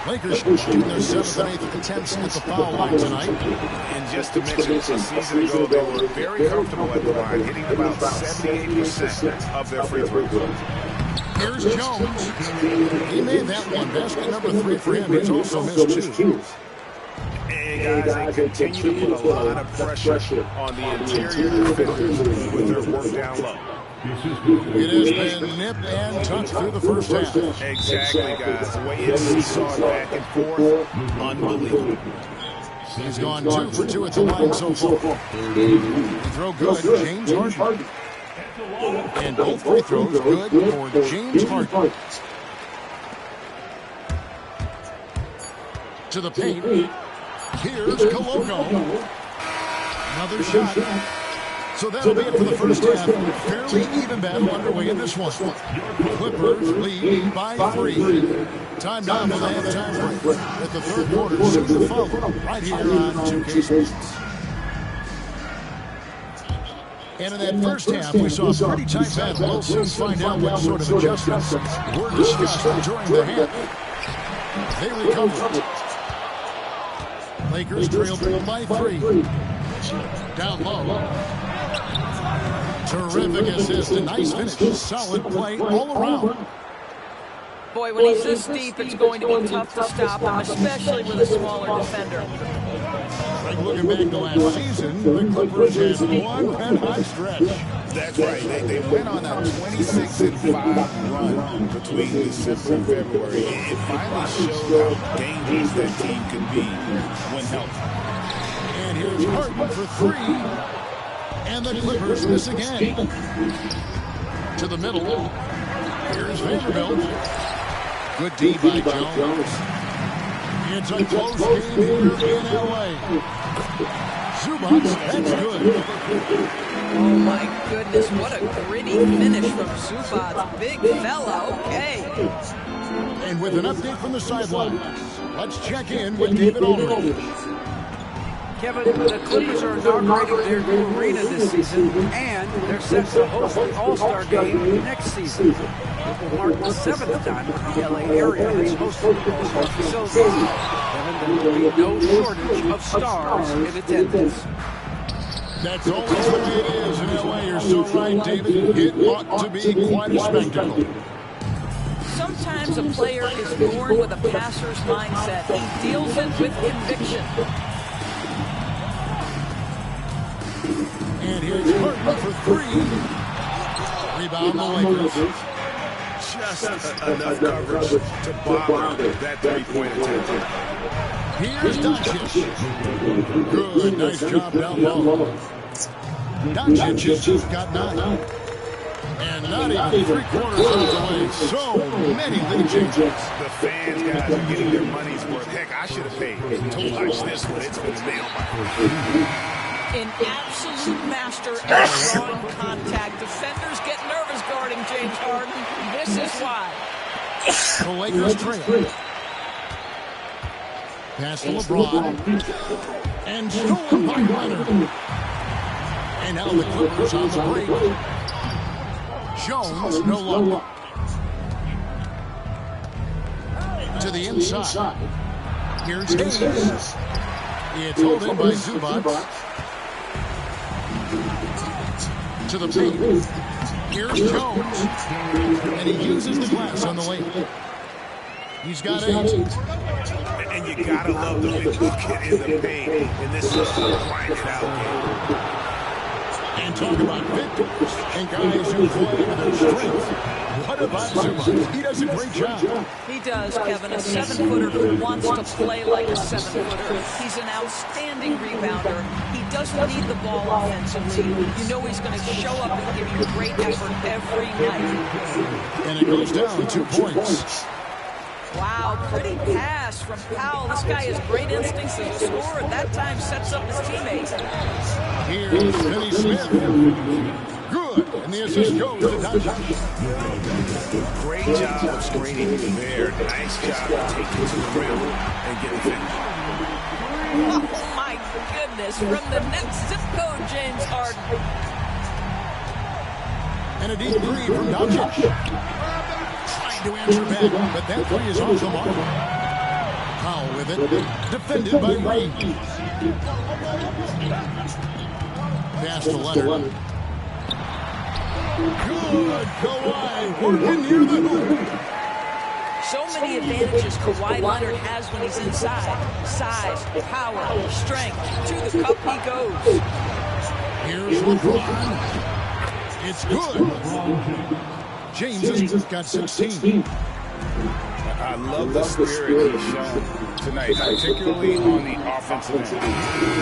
Lakers shooting their 7th and 8th attempts at the foul line tonight. And just to mention, a season ago they were very comfortable at the line, hitting about 78% of their free throws. Here's Jones. He made that one. Basket number 3 for him. He's also missed 2. And guys, they continue to put a lot of pressure on the interior defenders with their work down low. It has been nip and tuck through the first half. Exactly, guys. The way it's seesawed back and forth, unbelievable. He's gone 2 for 2 at the line so far. Throw good, James Harden. And both free throws good for James Harden. To the paint. Here's Koloko. Another shot. So that'll be it for the first half. Fairly even battle underway in this one. Clippers lead by 3. Time down for the halftime break. At the third quarter, soon to follow right here on 2K Sports. And in that first half, we saw a pretty tight battle. We'll soon find out what sort of adjustments were discussed during the half. They recovered. Lakers trailed by 3. Down low. Terrific assist, a nice finish. Solid play all around. Boy, when he's this deep, it's going to be tough to stop him, especially with a smaller defender. Looking back to last season, the Clippers had one red-hot stretch. That's right. They went on a 26-5 run between December and February. It finally showed how dangerous that team can be when healthy. And here's Harden for three. And the Clippers miss again. To the middle. Here's Vanderbilt. Good D by Jones. It's a close game here in L.A. Zubac, that's good. Oh, my goodness. What a gritty finish from Zubac. Big fella. Okay. And with an update from the sidelines, let's check in with David Aldridge. Kevin, the Clippers are inaugurating their new arena this season, and they're set to host the All-Star Game next season. It will mark the 7th time that the LA area has hosted All-Star facilities. Kevin, there will be no shortage of stars in attendance. That's always the way it is in LA. You're so right, David. It ought to be quite a spectacle. Sometimes a player is born with a passer's mindset. He deals it with conviction. And here's Harden for three. Rebound the Lakers. Just enough coverage to bother that three-point attempt. Here's Doncic. Good, nice job down low. Doncic has just got 9. And not even 3/4 of the way. So many lead changes. The fans, guys, are getting their money's worth. Heck, I should have paid to watch this one. It's been nailed by. An absolute master at drawing contact. Defenders get nervous guarding James Harden. This is why. The Lakers trail. Pass to LeBron. And stolen by Leonard. And now the Clippers on the break. Jones, no luck. To the inside. Here's Hayes. It's holding by Zubac. To the paint. Here's Jones. And he uses the glass on the lane. He's got 8. And you gotta love the big get in the paint in this grind it out game. And talk about victors and guys who play with their strength. What about Zubac? He does a great job. He does, Kevin. A 7-footer who wants to play like a 7-footer. He's an outstanding rebounder. He doesn't need the ball offensively. You know he's going to show up and give you great effort every night. And it goes down 2 points. Wow, pretty pass from Powell. This guy has great instincts as a scorer. At that time, sets up his teammates. Here's Finney Smith. Good. And the assist goes to Doncic. Great job of screening there. Nice job of taking to the rim and getting the finish. Oh, my goodness. From the next zip code, James Harden. And a deep three from Doncic. To answer back, but that three is off the mark. Powell with it, defended by Reeves. Pass to Leonard. Good, Kawhi, working near the hoop. So many advantages Kawhi Leonard has when he's inside. Size, power, strength. To the cup he goes. Here's LeBron. It's good. James has got 16. I love the spirit he's shown tonight, particularly on the offensive end.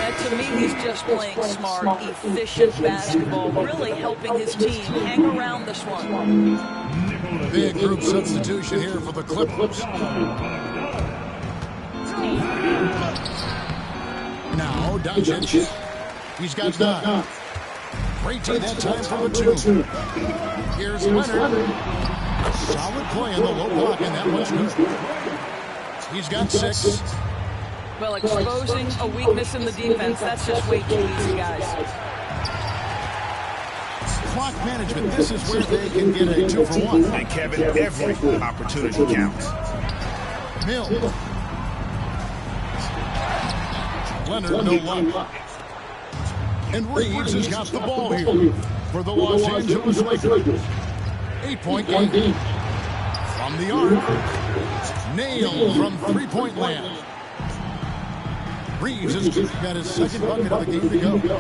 And to me, he's just playing smart, efficient basketball, really helping his team hang around this one. Big group substitution here for the Clippers. Now, Doncic. He's got 9. Great team that time from the 2. Here's Leonard. Solid play in the low block, and that one's good. He's got 6. Well, exposing a weakness in the defense, that's just way too easy, guys. Clock management, this is where they can get a 2-for-1. And Kevin, every opportunity counts. Mill. Leonard, no luck. And Reeves has got the ball here for the Los Angeles Lakers. 8-point game. From the arc. Nailed from 3-point land. Reeves has got his second bucket of the game to go.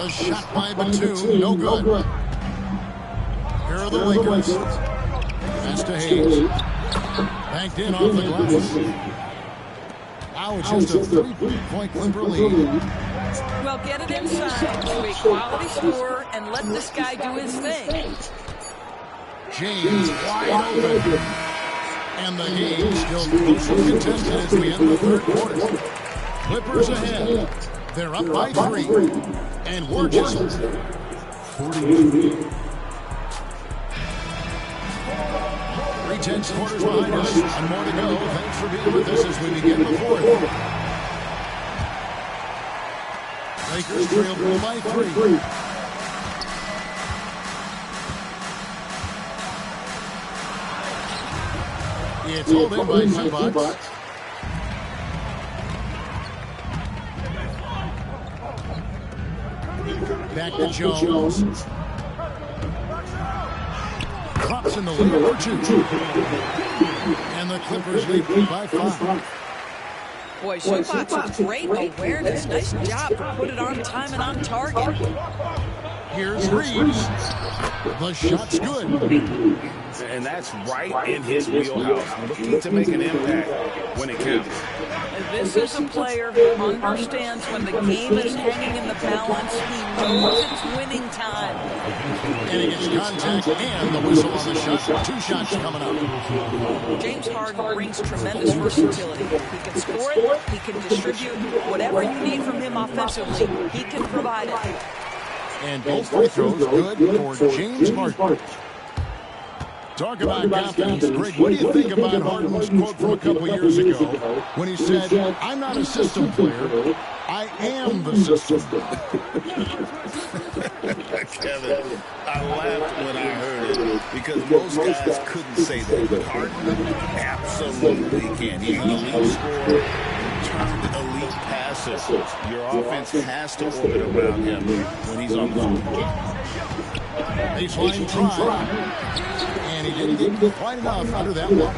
A shot by Batum, no good. Here are the Lakers. Pass to Hayes. Banked in off the glass. Now it's just a three-point Clipper lead. Well, get it inside to a quality scorer and let this guy do his thing. James wide open. And the game still closely contested as we end the third quarter. Clippers ahead. They're up by 3. And we're just 3/10 quarters behind us, and more to go. Thanks for being with us as we begin the fourth. Lakers trail by 3. It's held in by Zubac. Back to Jones. Drops in the lead over 2. And the Clippers lead by 5. Boy, Zubac with great awareness. Nice job to put it on time and on target. Here's Reeves. The shot's good. And that's right in his wheelhouse. Looking to make an impact when it counts. This is a player who understands when the game is hanging in the balance. He knows it's winning time. And he gets contact and the whistle on the shot. 2 shots coming up. James Harden brings tremendous versatility. He can score it, he can distribute. Whatever you need from him offensively, he can provide it. And both free throws good for James Harden. Talk about confidence. Greg, what do you think about Harden's quote from a couple years ago when he said, "I'm not a system player, I am the system"? Kevin, I laughed when I heard it because most guys couldn't say that, but Harden absolutely can. He's an elite scorer, turned elite passer. Your offense has to orbit around him when he's on the floor. Baseline try. And he didn't get quite enough under that one.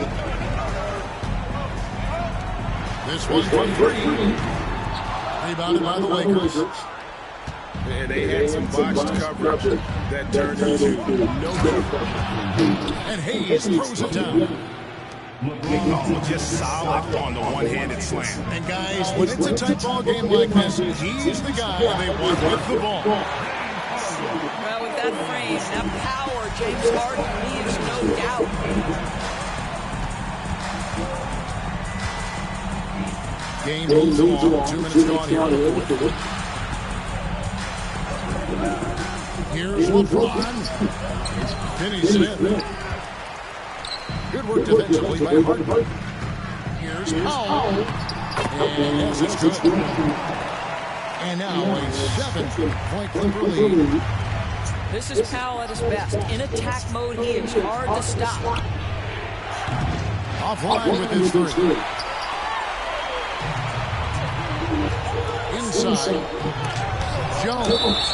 This one from 3. Rebounded by the Lakers. And they had some botched coverage that turned into no good. And Hayes throws it down. Oh, just solid on the one-handed slam. And guys, when it's a tight ball game like this, he's the guy they want with the ball. Well, with that frame, that power, James Harden leaves no doubt. Game moves along. 2 minutes gone here. Here's LeBron. Finney Smith. Good work defensively by Harden. Here's Powell. And yes, it's good. And now a 7-point Clipper lead. This is Powell at his best. In attack mode, he is hard to stop. Offline with his 3. Inside. Jones.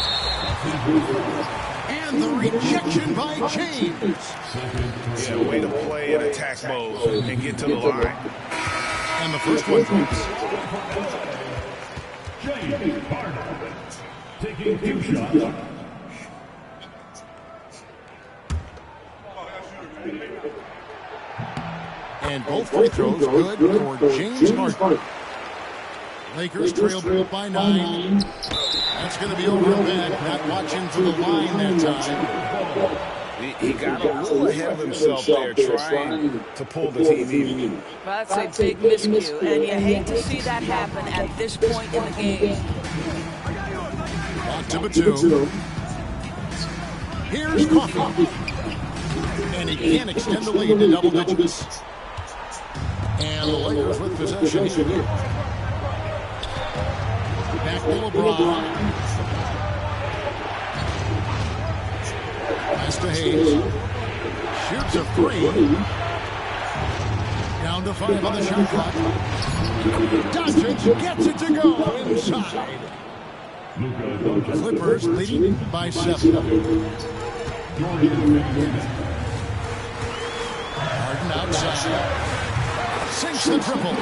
And the rejection by James. Yeah, way to play in attack mode and get to the line. And the first one drops. James Harden taking 2 shots. And both free throws good for James Harden. Lakers trail by 9. That's going to be over and back. Not watching for the line that time. He got a little ahead of himself there, trying to pull the team in. That's a big miscue, and you hate to see that happen at this point in the game. Back to Batum. Here's Coffey. And he can't extend the lead to double digits. And the Lakers with possession here. Back to LeBron. Pass to Hayes. Shoots a 3. Down to 5 on the shot clock. Doncic gets it to go inside. Clippers leading by 7. Harden outside. Sinks the triple.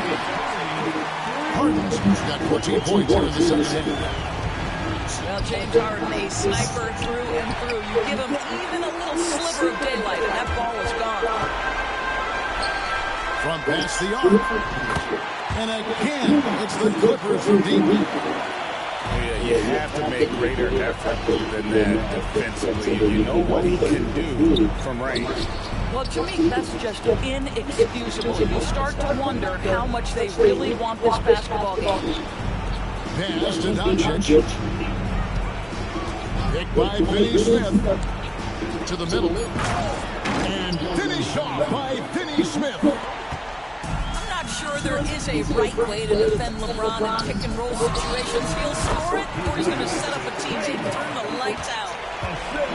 Harden's got 14 points here in the second half. Well, James Harden, a sniper through and through. You give him even a little sliver of daylight, and that ball is gone. From past the arc. And again, it's the Clippers from deep. Yeah, you have to make greater effort than that defensively. You know what he can do from range. Well, to me, that's just inexcusable. You start to wonder how much they really want this basketball game. Pass to Doncic. Picked by Finney Smith. To the middle. And finish off by Finney Smith. I'm not sure there is a right way to defend LeBron in pick-and-roll situations. He'll score it, or he's going to set up a teammate and turn the lights out.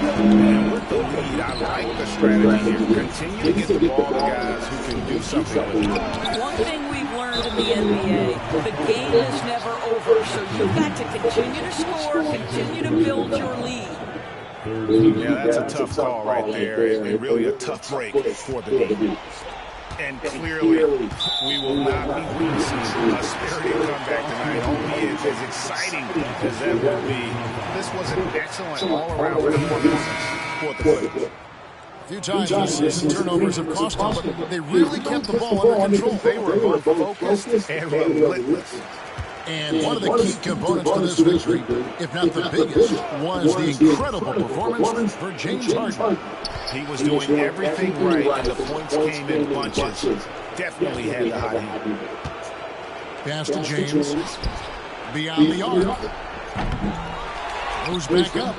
And with the lead, I like the strategy here. Continue to get the ball to guys who can do something with it. One thing we've learned in the NBA, the game is never over, so you've got to continue to score, continue to build your lead. Yeah, that's a tough call right there, and really a tough break for the team. And clearly, we will not be witnessing a spirited comeback tonight. Albeit as exciting as that will be, this was an excellent all-around performance for the Clippers. A few times this season, turnovers have cost them, but they really kept the ball under control. They were both focused and relentless. And one of the key components to this victory, if not the biggest, was the incredible performance for James Harden. He was doing everything right, and the points came in bunches. Definitely had the hot heat. Pass to James. Beyond the arc. Moves back up.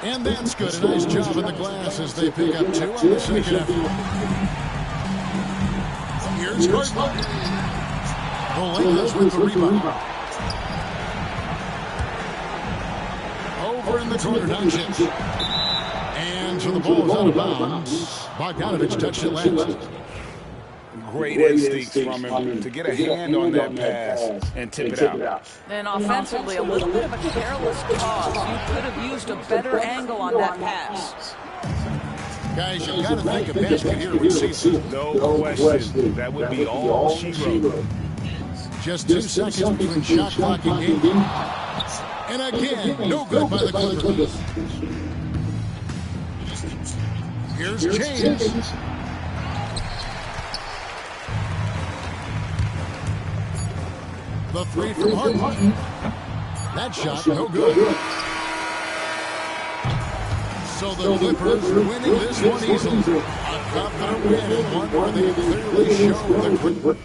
And that's good. A nice job in the glass as they pick up two on the second effort. Here's Harden. The Lakers with the rebound. Over in the corner, Doncic. And so the ball is out of bounds. Bogdanovich touched it last. Great instincts from him to get a hand on that pass and tip it out. And offensively, a little bit of a careless toss. You could have used a better angle on that pass. Guys, you got to think a basket here would see some. No question. That would be all she wrote. Just 2 seconds between shot clock and game. And again, no good by the Clippers. Here's James. The three from Harden. That shot, no good. So the Clippers winning this one easily. A confident win and one where they clearly show the Clippers.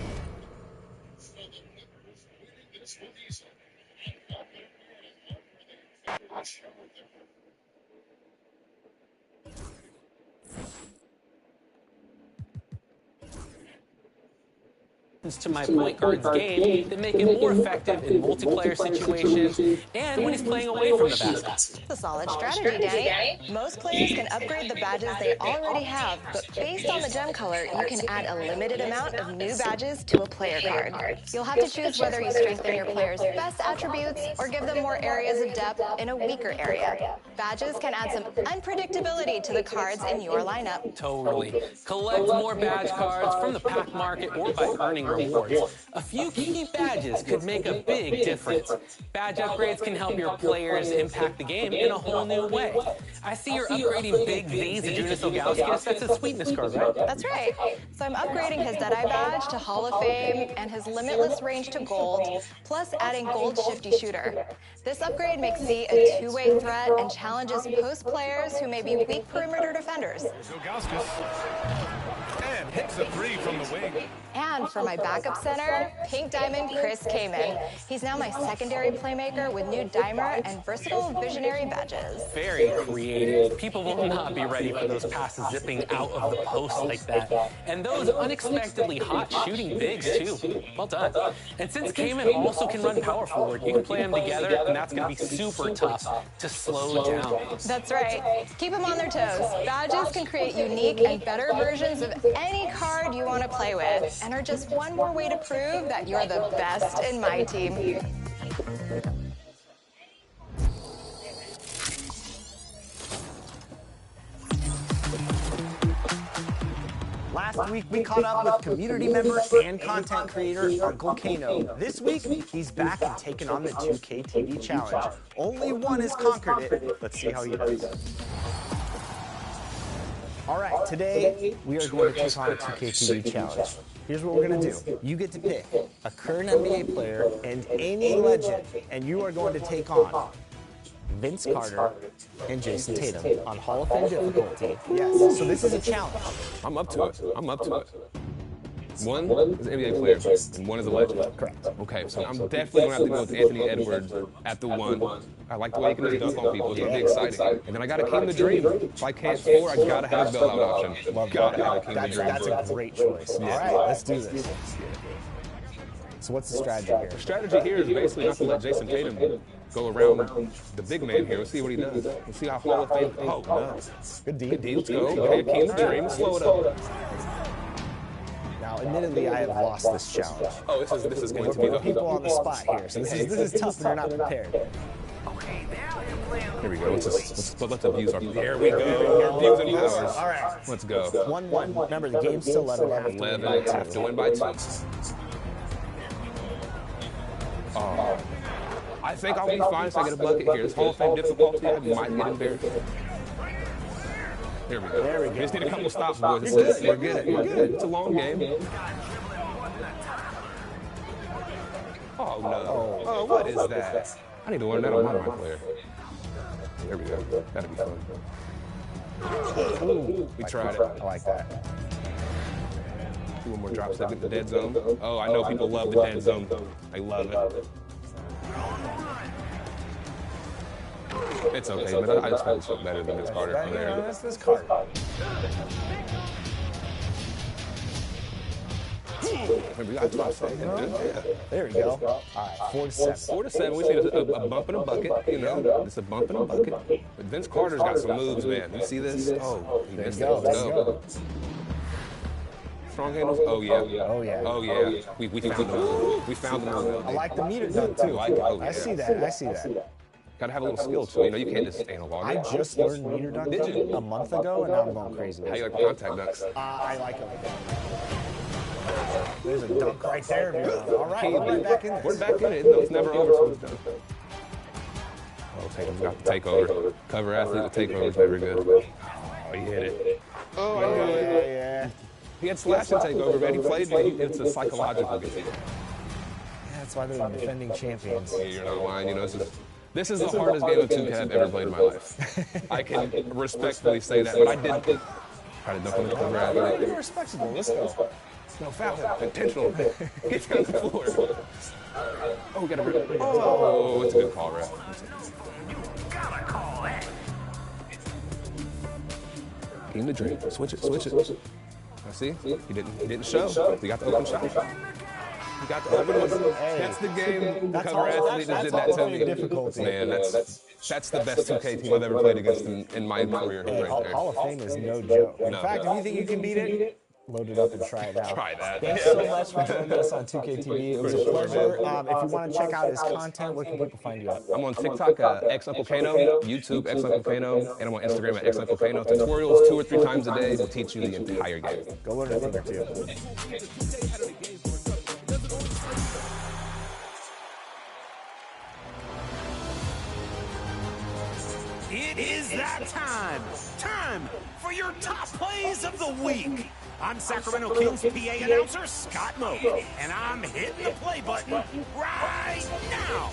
To my point guard's game that make him more effective in multiplayer situations and when he's playing away from the basket. It's a solid strategy, Danny. Most players can upgrade the badges they already have, but based on the gem color, you can add a limited amount of new badges to a player card. You'll have to choose whether you strengthen your player's best attributes or give them more areas of depth in a weaker area. Badges can add some unpredictability to the cards in your lineup. Totally. Collect more badge cards from the pack market or by earning rewards. A few key badges could make a big difference. Badge upgrades can help your players impact the game in a whole new way. I see you're upgrading Big V's to Junis Ilgauskas. That's a sweetness card, right? That's right. So I'm upgrading his Deadeye badge to Hall of Fame and his limitless range to gold, plus adding gold shifty shooter. This upgrade makes Z a two-way threat and challenges post players who may be weak perimeter defenders. And hits a three from the wing. And for my backup center, Pink Diamond Chris Kamen. He's now my secondary playmaker with new dimer and versatile visionary badges. Very creative. People will not be ready for those passes zipping out of the post like that. And those unexpectedly hot shooting bigs, too. Well done. And since Kamen also can run power forward, you can play them together, and that's going to be super tough to slow down. That's right. Keep them on their toes. Badges can create unique and better versions of any card you want to play with, and are just one more way to prove that you're the best in my team. Last Last week, we caught up with community member and content creator Uncle Kano. This week, he's back and taking on the 2K TV Challenge. Only one has conquered it. Let's see how he does. All right, today, we are going to take on a 2K TV Challenge. Here's what we're going to do. You get to pick a current NBA player and any legend, and you are going to take on Vince Carter and Jason Tatum on Hall of Fame difficulty. Yes, so this is a challenge. I'm up to it. I'm up to it. One is an NBA player, and one is a legend. Correct. Okay, so I'm definitely going to have to go with Anthony Edwards at the one. I like the way he can just dunk on people. It's going to be exciting. And then I got to King the Dream. If I can't score, I got to have a bailout option. Got to have a King the Dream. That's a great choice. Yeah. All right, let's do this. So what's the strategy here? The strategy here is basically not to let Jason Tatum go around the big man here. Let's see what he does. Let's see how Hall of Fame. Oh, no. Good deal. Good deal. Let's go. Okay, King the Dream. Slow it up. Now, admittedly, I have lost this challenge. Oh, this is going to be the people on the spot here. So this is tough when you're not prepared. Here we go. Let's abuse our. There we go. Our views and powers. All right. Let's go. 1-1. Remember, the game's still 11. 11. Have to win by 2. I think I'll be fine if I get a bucket here. This Hall of Fame difficulty, I might get embarrassed. Here we go. There we go. We just need a couple stops, boys. We're good. We're good. It's a long game. Oh, no. Oh, what is that? I need to learn that on my player. There we go. That'll be fun. Ooh, we tried it. I like that. One more drop step in the dead zone. Oh, I know people love the dead zone. They love it. It's okay, but I just felt something better than Vince Carter from there. That's Vince Carter. We got 12 seconds. Yeah. There we go. All right, 4-7. 4-7. We see a bump and a bucket. You know, it's a bump and a bucket. But Vince Carter's got some moves, man. You see this? Oh, he missed it. Let's go. Strong handles? Oh, yeah. Oh, yeah. Oh, yeah. We found them. We found them. I like the meter dunk, too. I see that. I see that. Gotta have a little skill too. You know, you can't just analog. I just learned meter dunk a month ago, and now I'm going crazy. How you like the contact dunks? I like them. There's a dunk right there. All right, we're back in this. We're back in it. No, it's never over. So it's done. Oh, Tatum's got the takeover. Cover athlete with takeover is never good. Oh, he hit it. Oh, yeah. He had slash and takeover, man. He played me. It's a psychological game. Yeah, that's why they're the defending champions. Yeah, you're not lying. You know, this is the hardest game of 2K I've ever played in my life. I can respectfully say that, but I did try to dunk on the cover athlete. You're respectable. Let's go. No foul. Intentional. Get down the floor. Oh, we got to. Oh, it's a good call, ref. Gotta call that. King the Dream. Switch it. Now see, he didn't show. He got the open shot. He got the open one. That's the game. The cover athlete just did that to me. Difficulty. Man, that's the best 2K team I've ever played against in my career. Hey, right there. Hall of Fame is no joke. In fact, if you think you can beat it, load it up and try it out. Try that. Thanks so much for joining us on 2K TV. It was a pleasure. If you want to check out his content, where can people find you at? I'm on TikTok, XUncleKano, YouTube, XUncleKano, and I'm on Instagram at XUncleKano. Tutorials 2 or 3 times a day will teach you the entire game. Go learn a thing or two. It is that time! Time for your top plays of the week! I'm Sacramento Kings PA announcer Scott Moe, and I'm hitting the play button right now!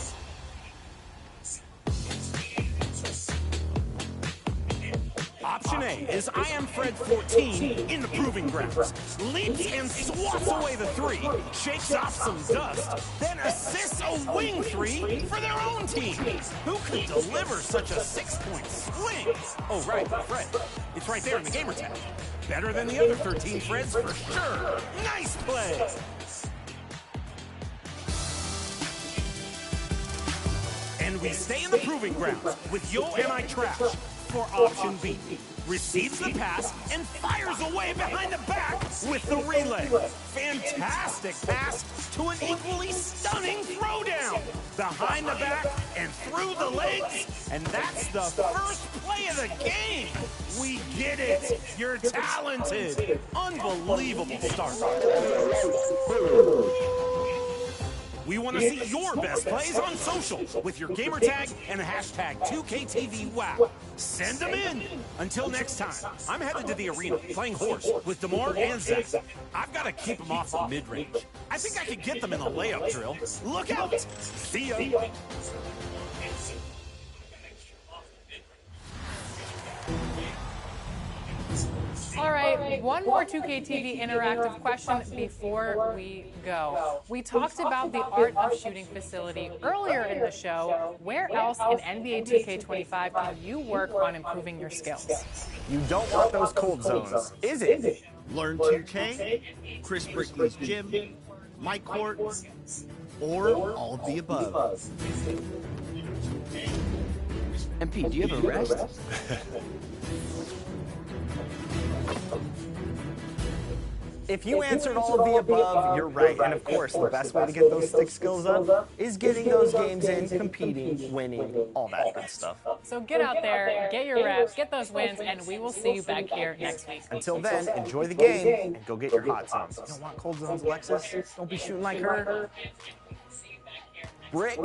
Option A is I Am Fred 14 in the Proving Grounds. Leaps and swats away the 3, shakes off some dust, then assists a wing 3 for their own team. Who could deliver such a 6-point swing? Oh, right, Fred. It's right there in the gamer tag. Better than the other 13 Freds for sure. Nice play. And we stay in the Proving Grounds with Yo Am I Trash. for option B. Receives the pass and fires away behind the back with the relay. Fantastic pass to an equally stunning throwdown. Behind the back and through the legs, and that's the first play of the game. We get it. You're talented. Unbelievable start. We want to see your best plays on social with your gamer tag and the hashtag 2KTVWow. Send them in. Until next time, I'm headed to the arena playing horse with Demore and Zach. I've got to keep them off the mid-range. I think I could get them in the layup drill. Look out. See ya. All right, one more 2KTV interactive question before we go. We talked about the Art of Shooting facility earlier in the show. Where else in NBA 2K25 can you work on improving your skills? You don't want those cold zones, is it? Learn 2K, Chris Brickley's gym, my court, or all of the above. MP, do you have a rest? If you answered all of the above, you're right. And of course, the best way to get those stick skills up is getting those games in, competing, winning, all that good stuff. So get out there, get your reps, get those wins, and we will see you back here next week. Until then, enjoy the game and go get your hot zones. You don't want cold zones, Alexis? Don't be shooting like her. Brick.